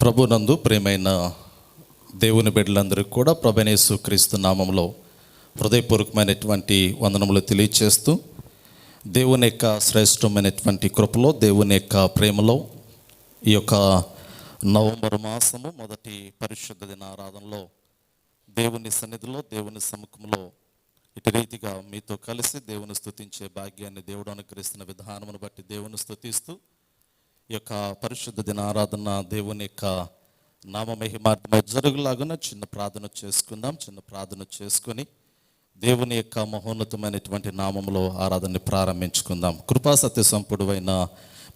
ప్రభునందు ప్రియమైన దేవుని బిడ్డలందరికీ కూడా ప్రభువైన యేసుక్రీస్తు నామంలో హృదయపూర్వకమైనటువంటి వందనములు తెలియచేస్తూ దేవుని యొక్క శ్రేష్టమైనటువంటి కృపలో, దేవుని యొక్క ప్రేమలో ఈ యొక్క నవంబర్ మాసము మొదటి పరిశుద్ధ దిన ఆరాధనలో దేవుని సన్నిధిలో, దేవుని సముఖంలో ఇటు రీతిగా మీతో కలిసి దేవుని స్తుతించే భాగ్యాన్ని దేవుడు అనుగ్రహిస్తున్న విధానమును బట్టి దేవుని స్తుతిస్తూ ఈ యొక్క పరిశుద్ధ దిన ఆరాధన దేవుని యొక్క నామ మహిమార్థమై జరుగులాగున చిన్న ప్రార్థన చేసుకొని దేవుని యొక్క మహోన్నతమైనటువంటి నామంలో ఆరాధనని ప్రారంభించుకుందాం. కృపా సత్య సంపూర్ణమైన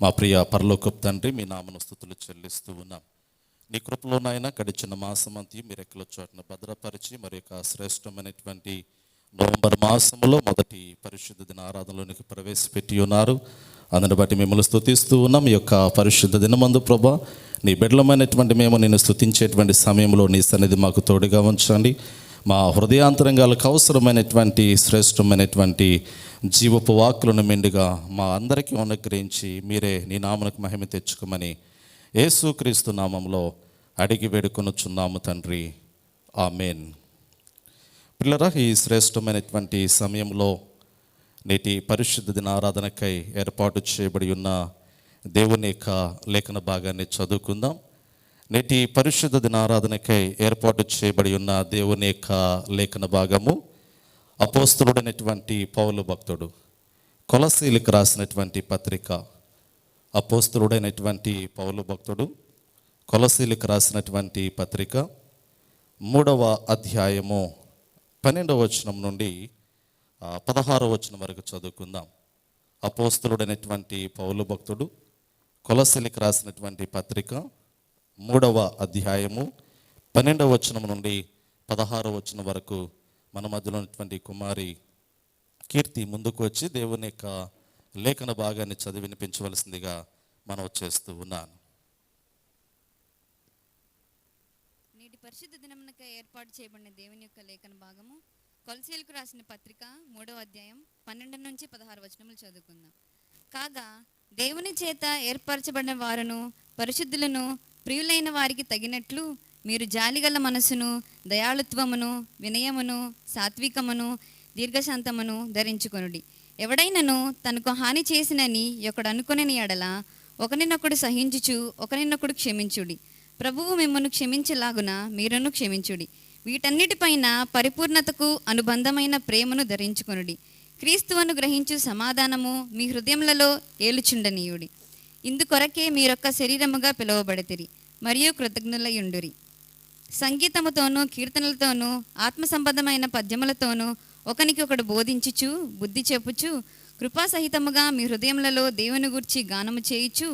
మా ప్రియ పరలోకపు తండ్రి, మీ నామను స్తుతులు చెల్లిస్తూ ఉన్నాం. నీ కృపలోనైనా గడిచిన మాసమంతి మీరు ఎక్కల చోటను భద్రపరిచి మరి యొక్క శ్రేష్టమైనటువంటి నవంబర్ మాసంలో మొదటి పరిశుద్ధ దిన ఆరాధనలోనికి ప్రవేశపెట్టి ఉన్నారు. అందుని బట్టి మిమ్మల్ని స్తుతిస్తూ ఉన్నాం. ఈ యొక్క పరిశుద్ధ దినమందు ప్రభా, నీ బిడ్డలమైనటువంటి మేము నిన్ను స్తుతించేటువంటి సమయంలో నీ సన్నిధి మాకు తోడుగా ఉంచండి. మా హృదయాంతరంగాలకు అవసరమైనటువంటి శ్రేష్టమైనటువంటి జీవపు వాక్కులను మెండుగా మా అందరికీ అనుగ్రహించి మీరే నీ నామమునకు మహిమ తెచ్చుకోమని యేసుక్రీస్తు నామంలో అడిగి వేడుకొనుచున్నాము తండ్రి, ఆమేన్. పిల్లరా, ఈ శ్రేష్టమైనటువంటి సమయంలో నేటి పరిశుద్ధ దిన ఆరాధనకై ఏర్పాటు చేయబడి ఉన్న దేవుని యొక్క లేఖన భాగాన్ని చదువుకుందాం. నేటి పరిశుద్ధ దిన ఆరాధనకై ఏర్పాటు చేయబడి ఉన్న దేవుని యొక్క లేఖన భాగము అపోస్తలుడైనటువంటి పౌలు భక్తుడు కొలసీలకు రాసినటువంటి పత్రిక. అపోస్తలుడైనటువంటి పౌలు భక్తుడు కొలసీలకు రాసినటువంటి పత్రిక 3వ అధ్యాయము 12వ వచనం నుండి 16వ వచనం వరకు చదువుకుందాం. అపోస్తలుడైనటువంటి పౌలు భక్తుడు కొలసీలకు రాసినటువంటి పత్రిక 3వ అధ్యాయము 12వ వచనం నుండి 16వ వచనం వరకు మన మధ్యలో ఉన్నటువంటి కుమారి కీర్తి ముందుకు వచ్చి దేవుని యొక్క లేఖన భాగాన్ని చదివి వినిపించవలసిందిగా మనం చేస్తూ ఉన్నాను. నేటి పరిశుద్ధ దినమునకై ఏర్పాటు చేయబడిన దేవుని యొక్క లేఖన భాగము కొలసీలకు రాసిన పత్రిక 3వ అధ్యాయం 12 నుంచి 16 వచనములు చదువుకుందాం. కాగా దేవుని చేత ఏర్పరచబడిన వారును పరిశుద్ధులను ప్రియులైన వారికి తగినట్లు మీరు జాలిగల మనసును, దయాళుత్వమును, వినయమును, సాత్వికమును, దీర్ఘశాంతమును ధరించుకొనుడి. ఎవడైనను తనకు హాని చేసినని ఒకడు అనుకొనని ఎడల ఒకరినొకడు సహించుచు ఒకరినొకడు క్షమించుడి. ప్రభువు మిమ్మల్ని క్షమించలాగున మీరును క్షమించుడి. వీటన్నిటిపైన పరిపూర్ణతకు అనుబంధమైన ప్రేమను ధరించుకొనుడి. క్రీస్తువును గ్రహించు సమాధానము మీ హృదయములలో ఏలుచుండనీయుడి. ఇందుకొరకే మీరొక్క శరీరముగా పిలువబడితిరి మరియు కృతజ్ఞులయుండురి. సంగీతముతోనూ కీర్తనలతోనూ ఆత్మ సంబంధమైన పద్యములతోనూ ఒకనికి ఒకడు బోధించుచు బుద్ధి చెప్పుచు కృపాసహితముగా మీ హృదయములలో దేవుని గూర్చి గానము చేయుచు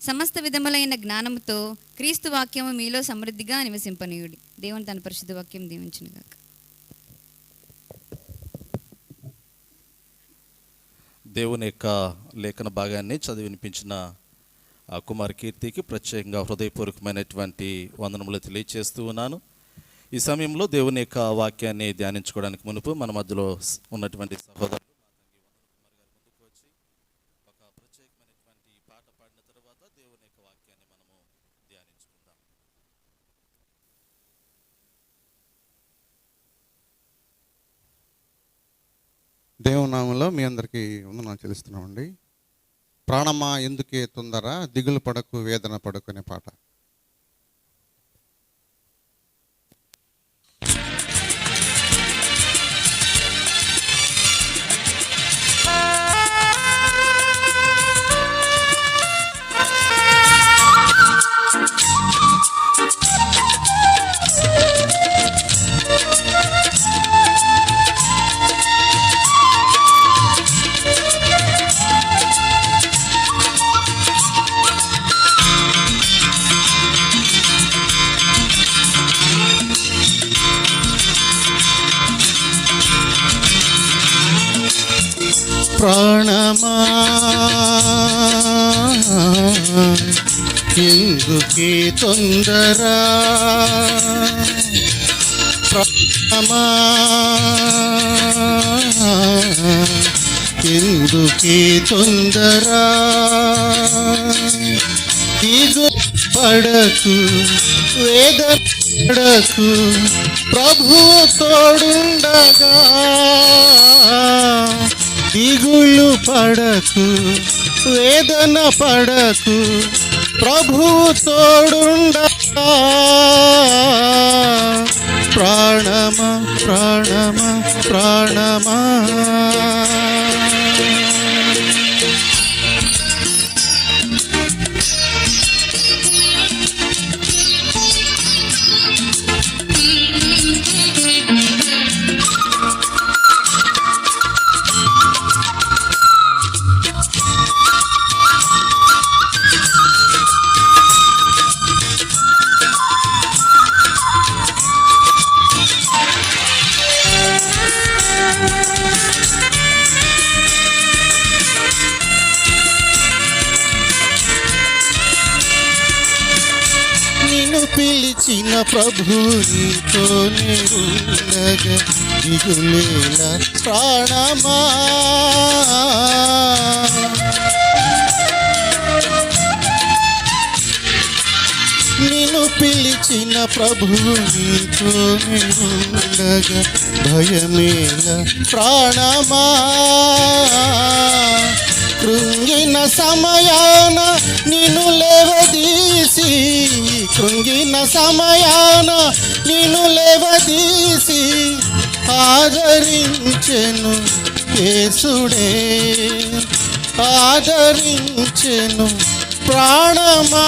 సమస్త విధములైన జ్ఞానముతో క్రీస్తు వాక్యము మీలో సమృద్ధిగా నివసింపనీయుడి. దేవుని తన పరిశుద్ధ వాక్యం దీవించునుగాక. దేవుని యొక్క లేఖన భాగాన్ని చదివి వినిపించిన కుమార్ కీర్తికి ప్రత్యేకంగా హృదయపూర్వకమైనటువంటి వందనములు తెలియచేస్తూ ఉన్నాను. ఈ సమయంలో దేవుని యొక్క వాక్యాన్ని ధ్యానించుకోవడానికి మునుపు మన మధ్యలో ఉన్నటువంటి సహోదరులు ముందుకు వచ్చి ఒక ప్రత్యేకమైనటువంటి పాట పాడిన తర్వాత దేవుని యొక్క వాక్యాన్ని మనము ధ్యానించుకుందాం. దేవుని నామంలో మీ అందరికీ వందనాలు చెల్లిస్తున్నామండి. ప్రాణమా ఎందుకే తొందర, దిగులు పడకు వేదన పడకు అనే పాట. ప్రాణమా ఎందుకే తొందర, ప్రాణమా ఎందుకే తొందర, పడకు వేదన పడకు ప్రభువు తోడుండగా. దిగులు పడకు వేదన పడకు ప్రభువు తోడుండగా. ప్రాణమా ప్రాణమా ప్రాణమా పిలిచిన ప్రభు నీతోనే ఉండగా దిగులేలా ప్రాణమా. నిన్ను పిలిచిన ప్రభు నీతోనే ఉండగా భయమేలా ప్రాణమా. కృంగిన సమయాన నిన్ను లేవదీసి, కృంగిన సమయాన నిన్ను లేవదీసి ఆదరించెను యేసుడే, ఆదరించెను ప్రాణమా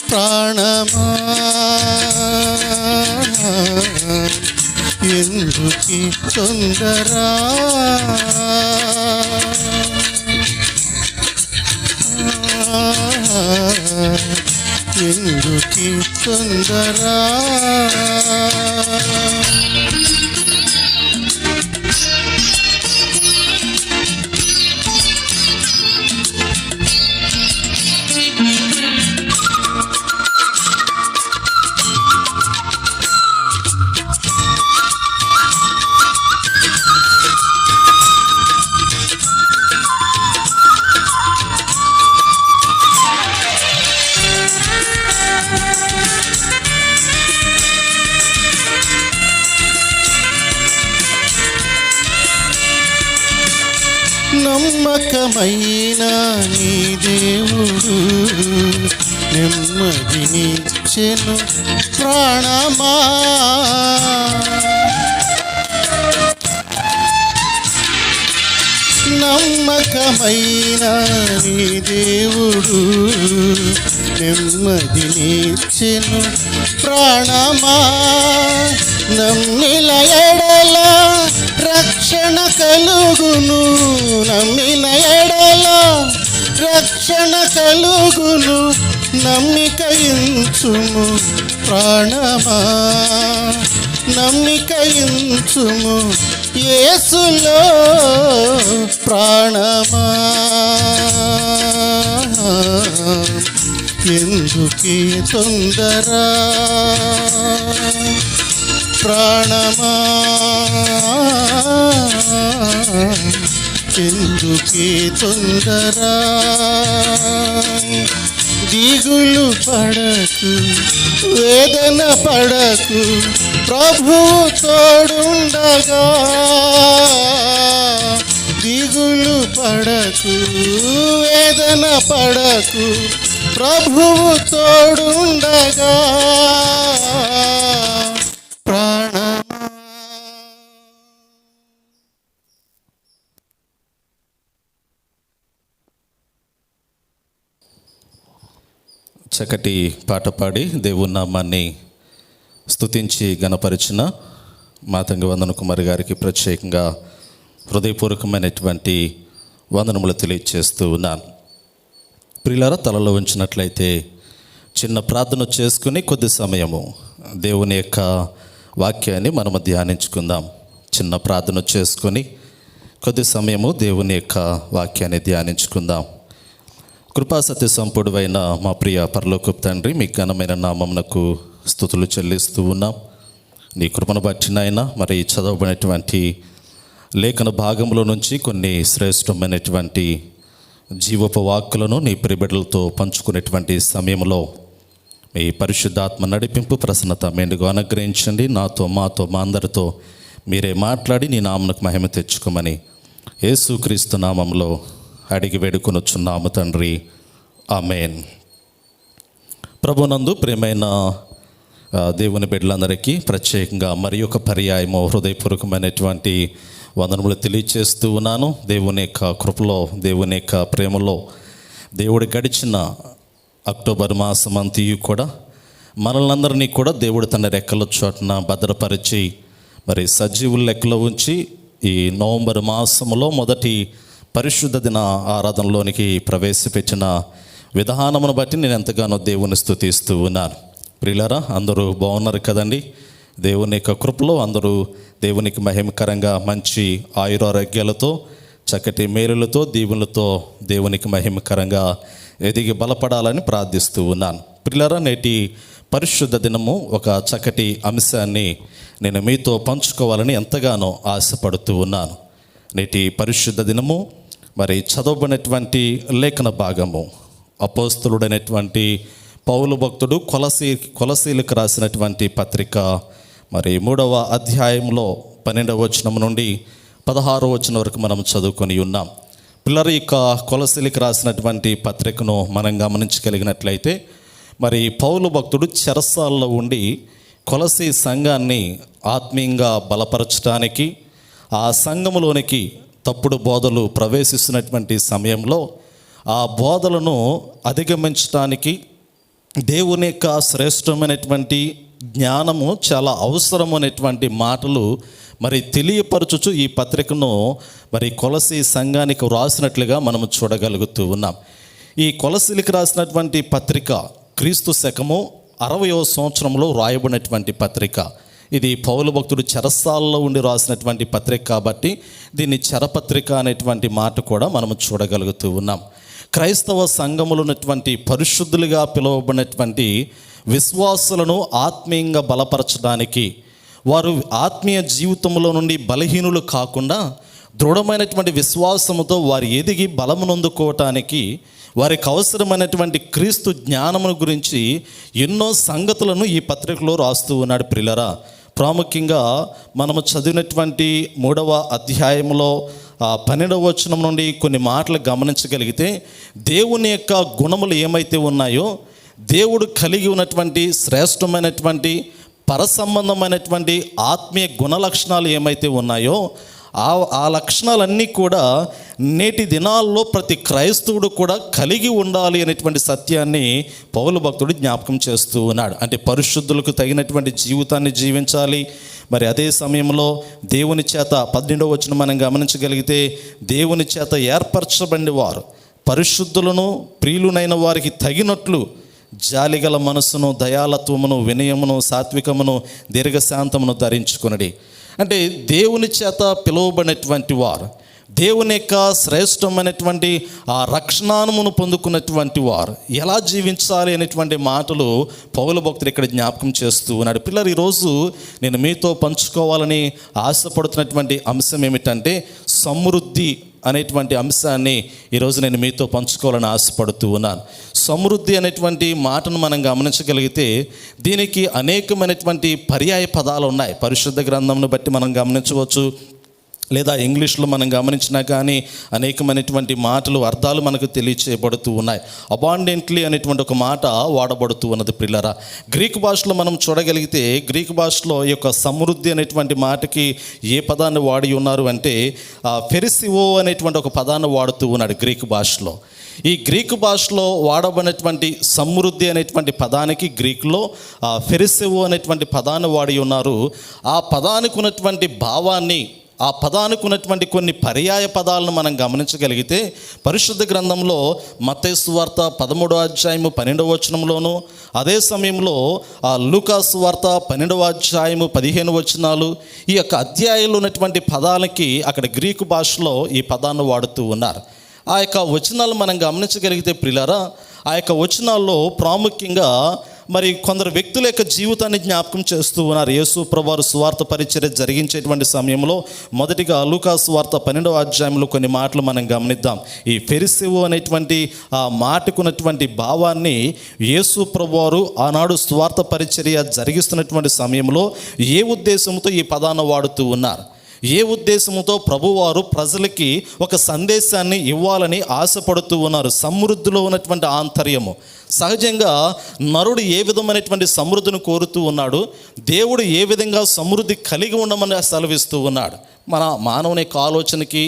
ప్రాణమా. ఎందుకీ తొందర ఎందుకీ తొందర. నమ్మకమైన నీ దేవుడు నెమ్మదినిచ్చెను ప్రాణమా. నమ్మకమైన నీ దేవుడు నెమ్మదినిచ్చెను ప్రాణమా. నమ్మిన ఎడల రక్షణ కలుగును, నమ్మిన ఎడల రక్షణ కలుగును. నమ్మికయించుము ప్రాణమా, నమ్మికయించుము యేసులో ప్రాణమా. ఎందుకీ తొందర ప్రాణమా, ఎందుకీ తొందర. దిగులు పడకు వేదన పడకు ప్రభువు తోడుండగా. దిగులు పడకు వేదన పడకు ప్రభువు తోడుండగా. ప్రాణమా. చక్కటి పాట పాడి దేవుని నామాన్ని స్తుతించి గణపరిచిన మాతంగి వందన కుమారి గారికి ప్రత్యేకంగా హృదయపూర్వకమైనటువంటి వందనములు తెలియజేస్తూ ఉన్నాను. ప్రియులారా, తలలో ఉంచినట్లయితే చిన్న ప్రార్థన చేసుకుని కొద్ది సమయము దేవుని యొక్క వాక్యాన్ని మనము ధ్యానించుకుందాం. చిన్న ప్రార్థన చేసుకొని కొద్ది సమయము దేవుని యొక్క వాక్యాన్ని ధ్యానించుకుందాం. కృపా సత్య సంపూర్ణమైన మా ప్రియ పరలోకపు తండ్రి, మీ ఘనమైన నామమునకు స్తుతులు చెల్లిస్తూ ఉన్నాం. నీ కృపను బట్టినైనా మరి చదవబడినటువంటి లేఖన భాగంలో నుంచి కొన్ని శ్రేష్టమైనటువంటి జీవపు వాక్కులను నీ ప్రియబిడ్డలతో పంచుకునేటువంటి సమయంలో మీ పరిశుద్ధాత్మ నడిపింపు ప్రసన్నత మెండుగా అనుగ్రహించండి. నాతో మాతో మా అందరితో మీరే మాట్లాడి నీ నామమునకు మహిమ తెచ్చుకోమని యేసుక్రీస్తు నామములో అడిగి వేడుకొనుచున్నాము తండ్రి, ఆమేన్. ప్రభునందు ప్రియమైన దేవుని బిడ్డలందరికీ ప్రత్యేకంగా మరి ఒక పర్యాయము హృదయపూర్వకమైనటువంటి వందనములు తెలియచేస్తూ ఉన్నాను. దేవుని యొక్క కృపలో, దేవుని యొక్క ప్రేమలో దేవుడు గడిచిన అక్టోబర్ మాసం అంతయు కూడా మనల్నందరినీ కూడా దేవుడు తన రెక్కల చోటున భద్రపరిచి మరి సజీవుల లెక్కలో ఉంచి ఈ నవంబర్ మాసంలో మొదటి పరిశుద్ధ దిన ఆరాధనలోనికి ప్రవేశపెట్టిన విధానమును బట్టి నేను ఎంతగానో దేవుని స్తుతిస్తూ ఉన్నాను. ప్రియులారా, అందరూ బాగున్నారు కదండి? దేవుని యొక్క కృపలో అందరూ దేవునికి మహిమకరంగా మంచి ఆయురారోగ్యాలతో, చక్కటి మేలులతో, దీవులతో దేవునికి మహిమకరంగా ఎదిగి బలపడాలని ప్రార్థిస్తూ ఉన్నాను. ప్రియులారా, నేటి పరిశుద్ధ దినము ఒక చక్కటి అంశాన్ని నేను మీతో పంచుకోవాలని ఎంతగానో ఆశపడుతూ ఉన్నాను. నేటి పరిశుద్ధ దినము మరి చదవబడినటువంటి లేఖన భాగము అపోస్తలుడైనటువంటి పౌలు భక్తుడు కొలసీలకు రాసినటువంటి పత్రిక మరి 3వ అధ్యాయంలో 12వ వచనం నుండి 16వ వచనం వరకు మనం చదువుకొని ఉన్నాం. పిల్లలు, ఇక కొలసీలకు రాసినటువంటి పత్రికను మనం గమనించగలిగినట్లయితే మరి పౌలు భక్తుడు చెరసాల్లో ఉండి కొలసీ సంఘాన్ని ఆత్మీయంగా బలపరచడానికి, ఆ సంఘములోనికి తప్పుడు బోధలు ప్రవేశిస్తున్నటువంటి సమయంలో ఆ బోధలను అధిగమించడానికి దేవుని యొక్క శ్రేష్టమైనటువంటి జ్ఞానము చాలా అవసరమైనటువంటి మాటలు మరి తెలియపరచుచు ఈ పత్రికను మరి కొలసీ సంఘానికి రాసినట్లుగా మనం చూడగలుగుతూ ఉన్నాం. ఈ కొలసీలకు రాసినటువంటి పత్రిక క్రీస్తు శకము 60వ సంవత్సరంలో రాయబడినటువంటి పత్రిక. ఇది పౌలు భక్తుడు చెరసాల్లో ఉండి రాసినటువంటి పత్రిక కాబట్టి దీన్ని చెరపత్రిక అనేటువంటి మాట కూడా మనం చూడగలుగుతూ ఉన్నాం. క్రైస్తవ సంఘములో ఉన్నటువంటి పరిశుద్ధులుగా పిలువబడినటువంటి విశ్వాసులను ఆత్మీయంగా బలపరచడానికి, వారు ఆత్మీయ జీవితంలో నుండి బలహీనులు కాకుండా దృఢమైనటువంటి విశ్వాసముతో వారు ఎదిగి బలమునందుకోవటానికి, వారికి అవసరమైనటువంటి క్రీస్తు జ్ఞానమును గురించి ఎన్నో సంగతులను ఈ పత్రికలో రాస్తూ ఉన్నాడు. ప్రియులారా, ప్రాముఖ్యంగా మనము చదివినటువంటి 3వ అధ్యాయంలో 12వ వచనం నుండి కొన్ని మాటలు గమనించగలిగితే దేవుని యొక్క గుణములు ఏమైతే ఉన్నాయో, దేవుడు కలిగి ఉన్నటువంటి శ్రేష్టమైనటువంటి పరసంబంధమైనటువంటి ఆత్మీయ గుణ లక్షణాలు ఏమైతే ఉన్నాయో ఆ లక్షణాలన్నీ కూడా నేటి దినాల్లో ప్రతి క్రైస్తవుడు కూడా కలిగి ఉండాలి అనేటువంటి సత్యాన్ని పౌలు భక్తుడు జ్ఞాపకం చేస్తూ ఉన్నాడు. అంటే పరిశుద్ధులకు తగినటువంటి జీవితాన్ని జీవించాలి. మరి అదే సమయంలో దేవుని చేత 12వ వచనం మనం గమనించగలిగితే దేవుని చేత ఏర్పరచబడిన వారు పరిశుద్ధులను, ప్రియులైన వారికి తగినట్లు జాలిగల మనసును, దయాలత్వమును, వినయమును, సాత్వికమును, దీర్ఘశాంతమును ధరించుకొనడి. అంటే దేవుని చేత పిలువబడినటువంటి వారు, దేవుని యొక్క శ్రేష్టమైనటువంటి ఆ రక్షణానుమును పొందుకున్నటువంటి వారు ఎలా జీవించాలి అనేటువంటి మాటలు పౌలు భక్తుడు ఇక్కడ జ్ఞాపకం చేస్తూ ఉన్నాడు. పిల్లలు, ఈరోజు నేను మీతో పంచుకోవాలని ఆశపడుతున్నటువంటి అంశం ఏమిటంటే సమృద్ధి అనేటువంటి అంశాన్ని ఈరోజు నేను మీతో పంచుకోవాలని ఆశపడుతూ ఉన్నాను. సమృద్ధి అనేటువంటి మాటను మనం గమనించగలిగితే దీనికి అనేకమైనటువంటి పర్యాయ పదాలు ఉన్నాయి. పరిశుద్ధ గ్రంథంను బట్టి మనం గమనించవచ్చు, లేదా ఇంగ్లీష్లో మనం గమనించినా కానీ అనేకమైనటువంటి మాటలు, అర్థాలు మనకు తెలియచేయబడుతూ ఉన్నాయి. అబాండెంట్లీ అనేటువంటి ఒక మాట వాడబడుతూ ఉన్నది. ప్రియులారా, గ్రీకు భాషలో మనం చూడగలిగితే గ్రీకు భాషలో ఈ యొక్క సమృద్ధి అనేటువంటి మాటకి ఏ పదాన్ని వాడి ఉన్నారు అంటే ఫెరిసివో అనేటువంటి ఒక పదాన్ని వాడుతూ ఉన్నాడు గ్రీకు భాషలో. ఈ గ్రీకు భాషలో వాడబడినటువంటి సమృద్ధి అనేటువంటి పదానికి గ్రీకులో ఫెరిసివో అనేటువంటి పదాన్ని వాడి ఉన్నారు. ఆ పదానికి ఉన్నటువంటి భావాన్ని, ఆ పదానికి ఉన్నటువంటి కొన్ని పర్యాయ పదాలను మనం గమనించగలిగితే పరిశుద్ధ గ్రంథంలో మత్తయి సువార్త 13వ అధ్యాయము 12వ వచనంలోను, అదే సమయంలో లూకా సువార్త 12వ అధ్యాయము 15 వచనాలు, ఈ యొక్క అధ్యాయంలో ఉన్నటువంటి పదాలకి అక్కడ గ్రీకు భాషలో ఈ పదాన్ని వాడుతూ ఉన్నారు. ఆ యొక్క వచనాలు మనం గమనించగలిగితే ప్రియులారా, ఆ యొక్క వచనాల్లో ప్రాముఖ్యంగా మరి కొందరు వ్యక్తుల యొక్క జీవితాన్ని జ్ఞాపకం చేస్తూ ఉన్నారు. యేసు ప్రభువారు సువార్త పరిచర్య జరిగించేటువంటి సమయంలో మొదటిగా లూకా సువార్త 12వ అధ్యాయంలో కొన్ని మాటలు మనం గమనిద్దాం. ఈ ఫెరిసీవు అనేటువంటి ఆ మాటకున్నటువంటి భావాన్ని యేసు ప్రభువారు ఆనాడు సువార్త పరిచర్య జరిగిస్తున్నటువంటి సమయంలో ఏ ఉద్దేశంతో ఈ పదాన్ని వాడుతూ ఉన్నారు, ఏ ఉద్దేశంతో ప్రభువారు ప్రజలకి ఒక సందేశాన్ని ఇవ్వాలని ఆశపడుతూ ఉన్నారు. సమృద్ధిలో ఉన్నటువంటి ఆంతర్యము. సహజంగా నరుడు ఏ విధమైనటువంటి సమృద్ధిని కోరుతూ ఉన్నాడు, దేవుడు ఏ విధంగా సమృద్ధి కలిగి ఉండమని సెలవిస్తూ ఉన్నాడు. మన మానవుని యొక్క ఆలోచనకి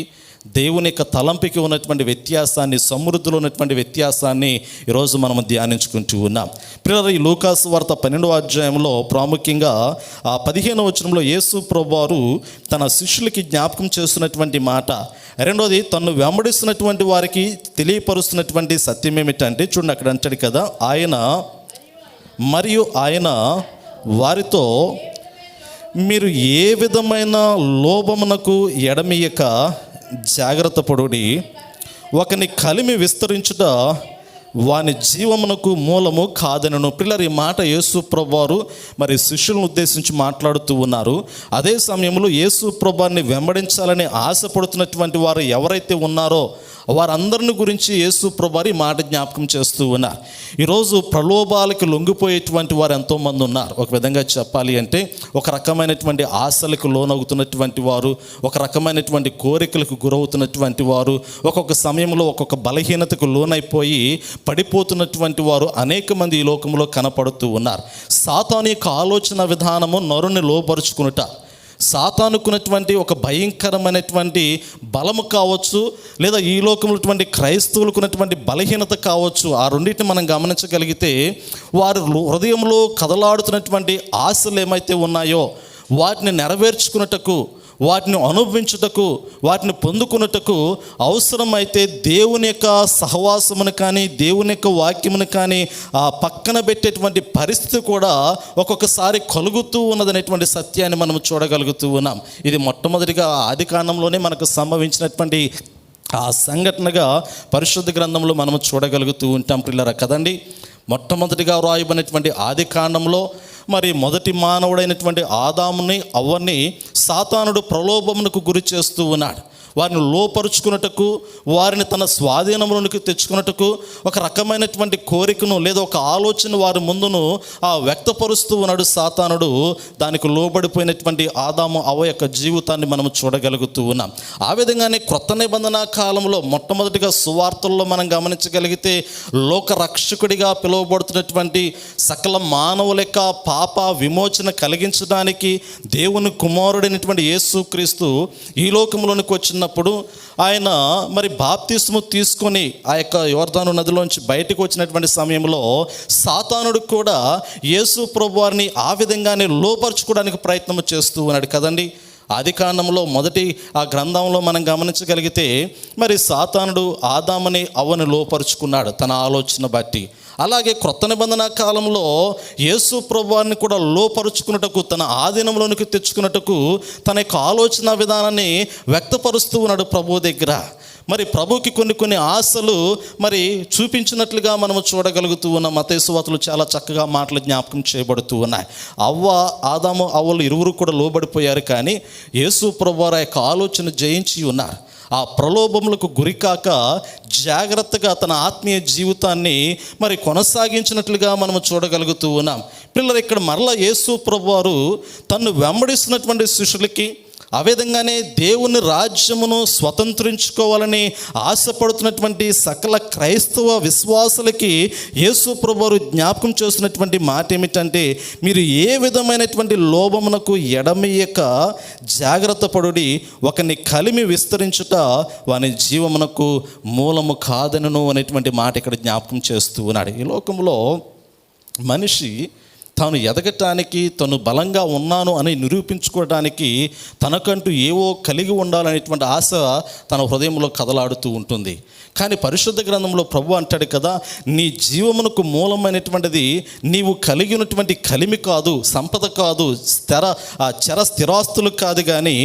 దేవుని యొక్క తలంపుకి ఉన్నటువంటి వ్యత్యాసాన్ని, సమృద్ధిలో ఉన్నటువంటి వ్యత్యాసాన్ని ఈరోజు మనం ధ్యానించుకుంటూ ఉన్నాం. పిల్లలు, ఈ లూకా సువార్త 12వ అధ్యాయంలో ప్రాముఖ్యంగా 15వ వచనంలో యేసు ప్రభువారు తన శిష్యులకి జ్ఞాపకం చేస్తున్నటువంటి మాట. రెండోది, తను వెంబడిస్తున్నటువంటి వారికి తెలియపరుస్తున్నటువంటి సత్యం ఏమిటంటే, చూడండి అక్కడ అంటాడు కదా, ఆయన వారితో, మీరు ఏ విధమైన లోభమునకు ఎడమియక జాగ్రత్త పడుడి, ఒకని కలిమి విస్తరించుట వాని జీవమునకు మూలము కాదనను. పిల్లలు, ఈ మాట యేసు ప్రభువారు మరి శిష్యులను ఉద్దేశించి మాట్లాడుతూ ఉన్నారు. అదే సమయంలో యేసు ప్రభువారిని వెంబడించాలని ఆశపడుతున్నటువంటి వారు ఎవరైతే ఉన్నారో వారందరిని గురించి యేసు ప్రభువారు ఈ మాట జ్ఞాపకం చేస్తూ ఉన్నారు. ఈరోజు ప్రలోభాలకు లొంగిపోయేటువంటి వారు ఎంతోమంది ఉన్నారు. ఒక విధంగా చెప్పాలి అంటే, ఒక రకమైనటువంటి ఆశలకు లోనవుతున్నటువంటి వారు, ఒక రకమైనటువంటి కోరికలకు గురవుతున్నటువంటి వారు, ఒక్కొక్క సమయంలో ఒక్కొక్క బలహీనతకు లోనైపోయి పడిపోతున్నటువంటి వారు అనేక మంది ఈ లోకంలో కనపడుతూ ఉన్నారు. సాతాను యొక్క ఆలోచన విధానము నరుని లోపరుచుకునుట, సాతానుకున్నటువంటి ఒక భయంకరమైనటువంటి బలము కావచ్చు, లేదా ఈ లోకంలో క్రైస్తవులకు ఉన్నటువంటి బలహీనత కావచ్చు. ఆ రెండింటిని మనం గమనించగలిగితే, వారి హృదయంలో కదలాడుతున్నటువంటి ఆశలు ఏమైతే ఉన్నాయో వాటిని నెరవేర్చుకున్నటకు, వాటిని అనుభవించుటకు, వాటిని పొందుకున్నటకు అవసరమైతే దేవుని యొక్క సహవాసమును కానీ, దేవుని యొక్క వాక్యమును కానీ పక్కన పెట్టేటువంటి పరిస్థితి కూడా ఒక్కొక్కసారి కలుగుతూ ఉన్నదనేటువంటి సత్యాన్ని మనం చూడగలుగుతూ ఉన్నాం. ఇది మొట్టమొదటిగా ఆదికాండంలోనే మనకు సంభవించినటువంటి ఆ సంఘటనగా పరిశుద్ధ గ్రంథంలో మనం చూడగలుగుతూ ఉంటాం పిల్లరా కదండి. మొట్టమొదటిగా వ్రాయబడినటువంటి ఆదికాండంలో మరి మొదటి మానవుడైనటువంటి ఆదాముని, అవ్వని సాతానుడు ప్రలోభమునకు గురి చేస్తూ ఉన్నాడు. వారిని లోపరుచుకున్నటకు, వారిని తన స్వాధీనంలోనికి తెచ్చుకున్నటకు ఒక రకమైనటువంటి కోరికను లేదా ఒక ఆలోచన వారి ముందును వ్యక్తపరుస్తూ ఉన్నాడు సాతానుడు. దానికి లోబడిపోయినటువంటి ఆదాము, అవ్వ యొక్క జీవితాన్ని మనం చూడగలుగుతూ ఉన్నాం. ఆ విధంగానే క్రొత్త నిబంధన కాలంలో మొట్టమొదటిగా సువార్తల్లో మనం గమనించగలిగితే, లోక రక్షకుడిగా పిలువబడుతున్నటువంటి సకల మానవుల యొక్క పాప విమోచన కలిగించడానికి దేవుని కుమారుడైనటువంటి యేసుక్రీస్తు ఈ లోకంలోనికి వచ్చినప్పుడు ఆయన మరి బాప్తిస్ము తీసుకొని ఆ యొక్క యోర్దాను నదిలోంచి బయటకు వచ్చినటువంటి సమయంలో సాతానుడు కూడా యేసు ప్రభువారిని ఆ విధంగానే లోపరుచుకోవడానికి ప్రయత్నం చేస్తూ ఉన్నాడు కదండి. ఆదికాండంలో మొదటి ఆ గ్రంథంలో మనం గమనించగలిగితే, మరి సాతానుడు ఆదాముని, అవ్వని లోపరుచుకున్నాడు తన ఆలోచన బట్టి. అలాగే క్రొత్త నిబంధన కాలంలో యేసు ప్రభువారిని కూడా లోపరుచుకున్నటకు, తన ఆధీనంలోనికి తెచ్చుకున్నటకు తన యొక్క ఆలోచన విధానాన్ని వ్యక్తపరుస్తూ ఉన్నాడు ప్రభు దగ్గర. మరి ప్రభుకి కొన్ని ఆశలు మరి చూపించినట్లుగా మనము చూడగలుగుతూ ఉన్నాం. మత్తయి సువార్తలో చాలా చక్కగా మాటలు జ్ఞాపకం చేయబడుతూ ఉన్నాయి. ఆదాము అవ్వలు ఇరువురు కూడా లోబడిపోయారు, కానీ యేసు ప్రభువారు యొక్క ఆలోచన జయించి ఉన్నారు. ఆ ప్రలోభములకు గురికాక జాగ్రత్తగా తన ఆత్మీయ జీవితాన్ని మరి కొనసాగించినట్లుగా మనము చూడగలుగుతూ ఉన్నాం. పిల్లలు, ఇక్కడ మరలా యేసు ప్రభువారు తను వెంబడిస్తున్నటువంటి శిష్యులకి, ఆ విధంగానే దేవుని రాజ్యమును స్వతంత్రించుకోవాలని ఆశపడుతున్నటువంటి సకల క్రైస్తవ విశ్వాసులకి యేసు ప్రభువారు జ్ఞాపకం చేస్తున్నటువంటి మాట ఏమిటంటే, మీరు ఏ విధమైనటువంటి లోభమునకు ఎడమియక జాగ్రత్త పడుడి, ఒకని కలిమి విస్తరించుట వాని జీవమునకు మూలము కాదనను అనేటువంటి మాట ఇక్కడ జ్ఞాపకం చేస్తూ ఉన్నాడు. ఈ లోకంలో మనిషి తాను ఎదగటానికి, తను బలంగా ఉన్నాను అని నిరూపించుకోవడానికి తనకంటూ ఏవో కలిగి ఉండాలనేటువంటి ఆశ తన హృదయంలో కదలాడుతూ ఉంటుంది. కానీ పరిశుద్ధ గ్రంథంలో ప్రభు అంటాడు కదా, నీ జీవమునకు మూలమైనటువంటిది నీవు కలిగి ఉన్నటువంటి కలిమి కాదు, సంపద కాదు, చర స్థిరాస్తులు కాదు, కానీ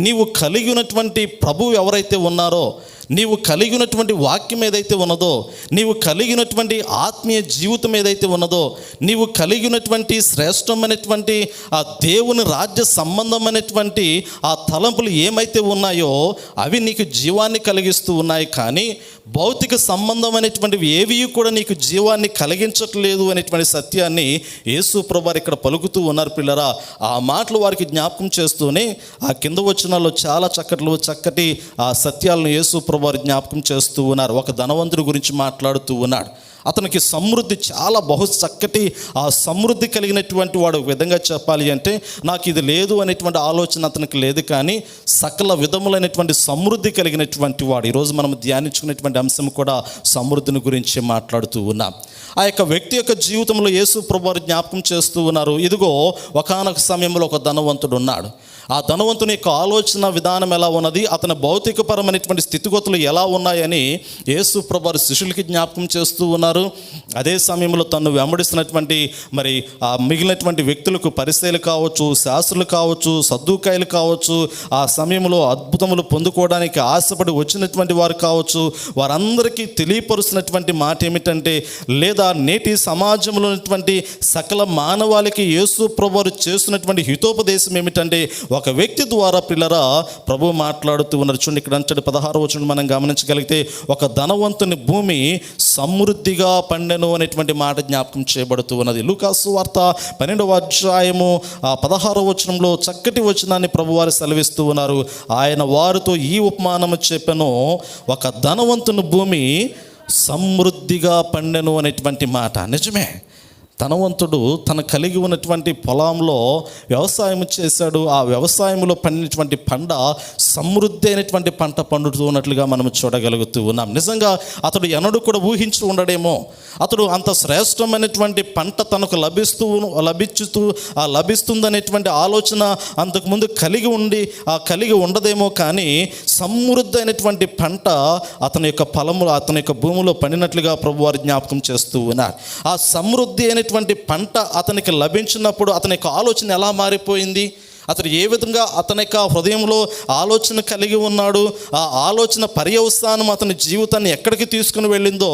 నీవు కలిగి ఉన్నటువంటి ప్రభువు ఎవరైతే ఉన్నారో, నీవు కలిగినటువంటి వాక్యం ఏదైతే ఉన్నదో, నీవు కలిగినటువంటి ఆత్మీయ జీవితం ఏదైతే ఉన్నదో, నీవు కలిగినటువంటి శ్రేష్టమైనటువంటి ఆ దేవుని రాజ్య సంబంధమైనటువంటి ఆ తలంపులు ఏమైతే ఉన్నాయో అవి నీకు జీవాన్ని కలిగిస్తూ ఉన్నాయి. కానీ భౌతిక సంబంధమైనటువంటివి ఏవి కూడా నీకు జీవాన్ని కలిగించట్లేదు అనేటువంటి సత్యాన్ని యేసు ప్రభువారు ఇక్కడ పలుకుతూ ఉన్నారు పిల్లరా. ఆ మాటలు వారికి జ్ఞాపకం చేస్తూనే ఆ కింద వచనాల్లో చాలా చక్కటి ఆ సత్యాలను యేసు ప్రభువారు జ్ఞాపకం చేస్తూ ఉన్నారు. ఒక ధనవంతుడి గురించి మాట్లాడుతూ ఉన్నాడు. అతనికి సమృద్ధి చాలా చక్కటి ఆ సమృద్ధి కలిగినటువంటి వాడు. ఒక విధంగా చెప్పాలి అంటే నాకు ఇది లేదు అనేటువంటి ఆలోచన అతనికి లేదు, కానీ సకల విధములైనటువంటి సమృద్ధి కలిగినటువంటి వాడు. ఈరోజు మనం ధ్యానించుకునేటువంటి అంశం కూడా సమృద్ధిని గురించి మాట్లాడుతూ ఉన్నాం. ఆ యొక్క వ్యక్తి యొక్క జీవితంలో యేసు ప్రభువారు జ్ఞాపకం చేస్తూ ఉన్నారు. ఇదిగో ఒకానొక సమయంలో ఒక ధనవంతుడు ఉన్నాడు. ఆ ధనవంతుని యొక్క ఆలోచన విధానం ఎలా ఉన్నది, అతని భౌతికపరమైనటువంటి స్థితిగతులు ఎలా ఉన్నాయని యేసు ప్రభువారు శిష్యులకి జ్ఞాపకం చేస్తూ ఉన్నారు. అదే సమయంలో తను వెంబడిస్తున్నటువంటి మరి ఆ మిగిలినటువంటి వ్యక్తులకు, పరిసయ్యులు కావచ్చు, శాస్త్రులు కావచ్చు, సద్దూకాయలు కావచ్చు, ఆ సమయంలో అద్భుతములు పొందుకోవడానికి ఆశపడి వచ్చినటువంటి వారు కావచ్చు, వారందరికీ తెలియపరుస్తున్నటువంటి మాట ఏమిటంటే, లేదా నేటి సమాజంలో ఉన్నటువంటి సకల మానవాళికి యేసు ప్రభువారు చేస్తున్నటువంటి హితోపదేశం ఏమిటంటే, ఒక వ్యక్తి ద్వారా పిల్లరా ప్రభు మాట్లాడుతూ ఉన్నారు. చూడండి, ఇక్కడ అంటాడు 16వ వచనం మనం గమనించగలిగితే, ఒక ధనవంతుని భూమి సమృద్ధిగా పండెను అనేటువంటి మాట జ్ఞాపకం చేయబడుతూ ఉన్నది. లూకాసు వార్త 12వ అధ్యాయము 16వ వచనంలో చక్కటి వచనాన్ని ప్రభువారు సెలవిస్తూ ఉన్నారు. ఆయన వారితో ఈ ఉపమానము చెప్పెను, ఒక ధనవంతుని భూమి సమృద్ధిగా పండెను అనేటువంటి మాట. నిజమే, ధనవంతుడు తను కలిగి ఉన్నటువంటి పొలంలో వ్యవసాయం చేశాడు. ఆ వ్యవసాయంలో పండినటువంటి పంట సమృద్ధి అయినటువంటి పంట పండుతూ ఉన్నట్లుగా మనం చూడగలుగుతూ ఉన్నాం. నిజంగా అతడు ఎన్నడూ కూడా ఊహించి ఉండడేమో, అతడు అంత శ్రేష్టమైనటువంటి పంట తనకు లభిస్తుందనేటువంటి ఆలోచన అంతకుముందు కలిగి ఉండదేమో. కానీ సమృద్ధి అయినటువంటి పంట అతని యొక్క పొలములో, అతని యొక్క భూమిలో పండినట్లుగా ప్రభువారు జ్ఞాపకం చేస్తూ ఉన్నారు. ఆ సమృద్ధి అయినటువంటి పంట అతనికి లభించినప్పుడు అతని యొక్క ఆలోచన ఎలా మారిపోయింది, అతడు ఏ విధంగా అతని యొక్క హృదయంలో ఆలోచన కలిగి ఉన్నాడు, ఆ ఆలోచన పర్యవసానం అతని జీవితాన్ని ఎక్కడికి తీసుకుని వెళ్ళిందో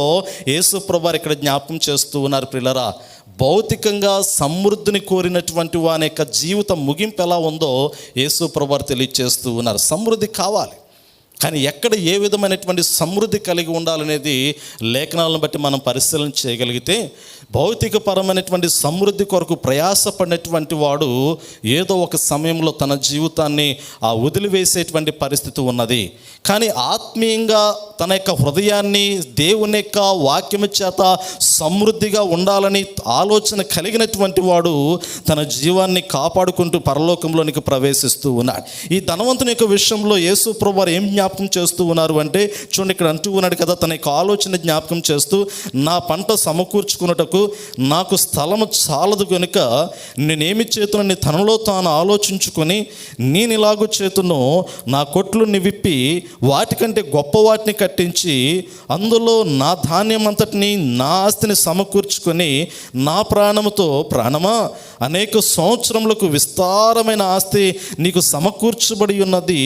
యేసు ప్రభువారు ఇక్కడ జ్ఞాపకం చేస్తూ ఉన్నారు. పిల్లరా, భౌతికంగా సమృద్ధిని కోరినటువంటి వాని యొక్క జీవిత ముగింపు ఎలా ఉందో యేసు ప్రభువారు తెలియజేస్తూ ఉన్నారు. సమృద్ధి కావాలి, కానీ ఎక్కడ ఏ విధమైనటువంటి సమృద్ధి కలిగి ఉండాలనేది లేఖనాలను బట్టి మనం పరిశీలన చేయగలిగితే, భౌతికపరమైనటువంటి సమృద్ధి కొరకు ప్రయాసపడినటువంటి వాడు ఏదో ఒక సమయంలో తన జీవితాన్ని వదిలివేసేటువంటి పరిస్థితి ఉన్నది. కానీ ఆత్మీయంగా తన యొక్క హృదయాన్ని దేవుని యొక్క వాక్యము చేత సమృద్ధిగా ఉండాలని ఆలోచన కలిగినటువంటి వాడు తన జీవాన్ని కాపాడుకుంటూ పరలోకంలోనికి ప్రవేశిస్తూ ఉన్నాడు. ఈ ధనవంతుని యొక్క విషయంలో యేసు ప్రభువారు ఏం జ్ఞాపకం చేస్తూ ఉన్నారు అంటే, చూడండి, ఇక్కడ అంటూ ఉన్నాడు కదా, తన యొక్క ఆలోచన జ్ఞాపకం చేస్తూ, నా పంట సమకూర్చుకున్నటకు నాకు స్థలము చాలదు కనుక నేనేమి చేతునని తనలో తాను ఆలోచించుకొని, నేను ఇలాగూ చేతును, నా కొట్లు విప్పి వాటికంటే గొప్ప వాటిని కట్టించి అందులో నా ధాన్యం అంతటిని, నా ఆస్తిని సమకూర్చుకొని, నా ప్రాణముతో, ప్రాణమా, అనేక సంవత్సరములకు విస్తారమైన ఆస్తి నీకు సమకూర్చబడి ఉన్నది,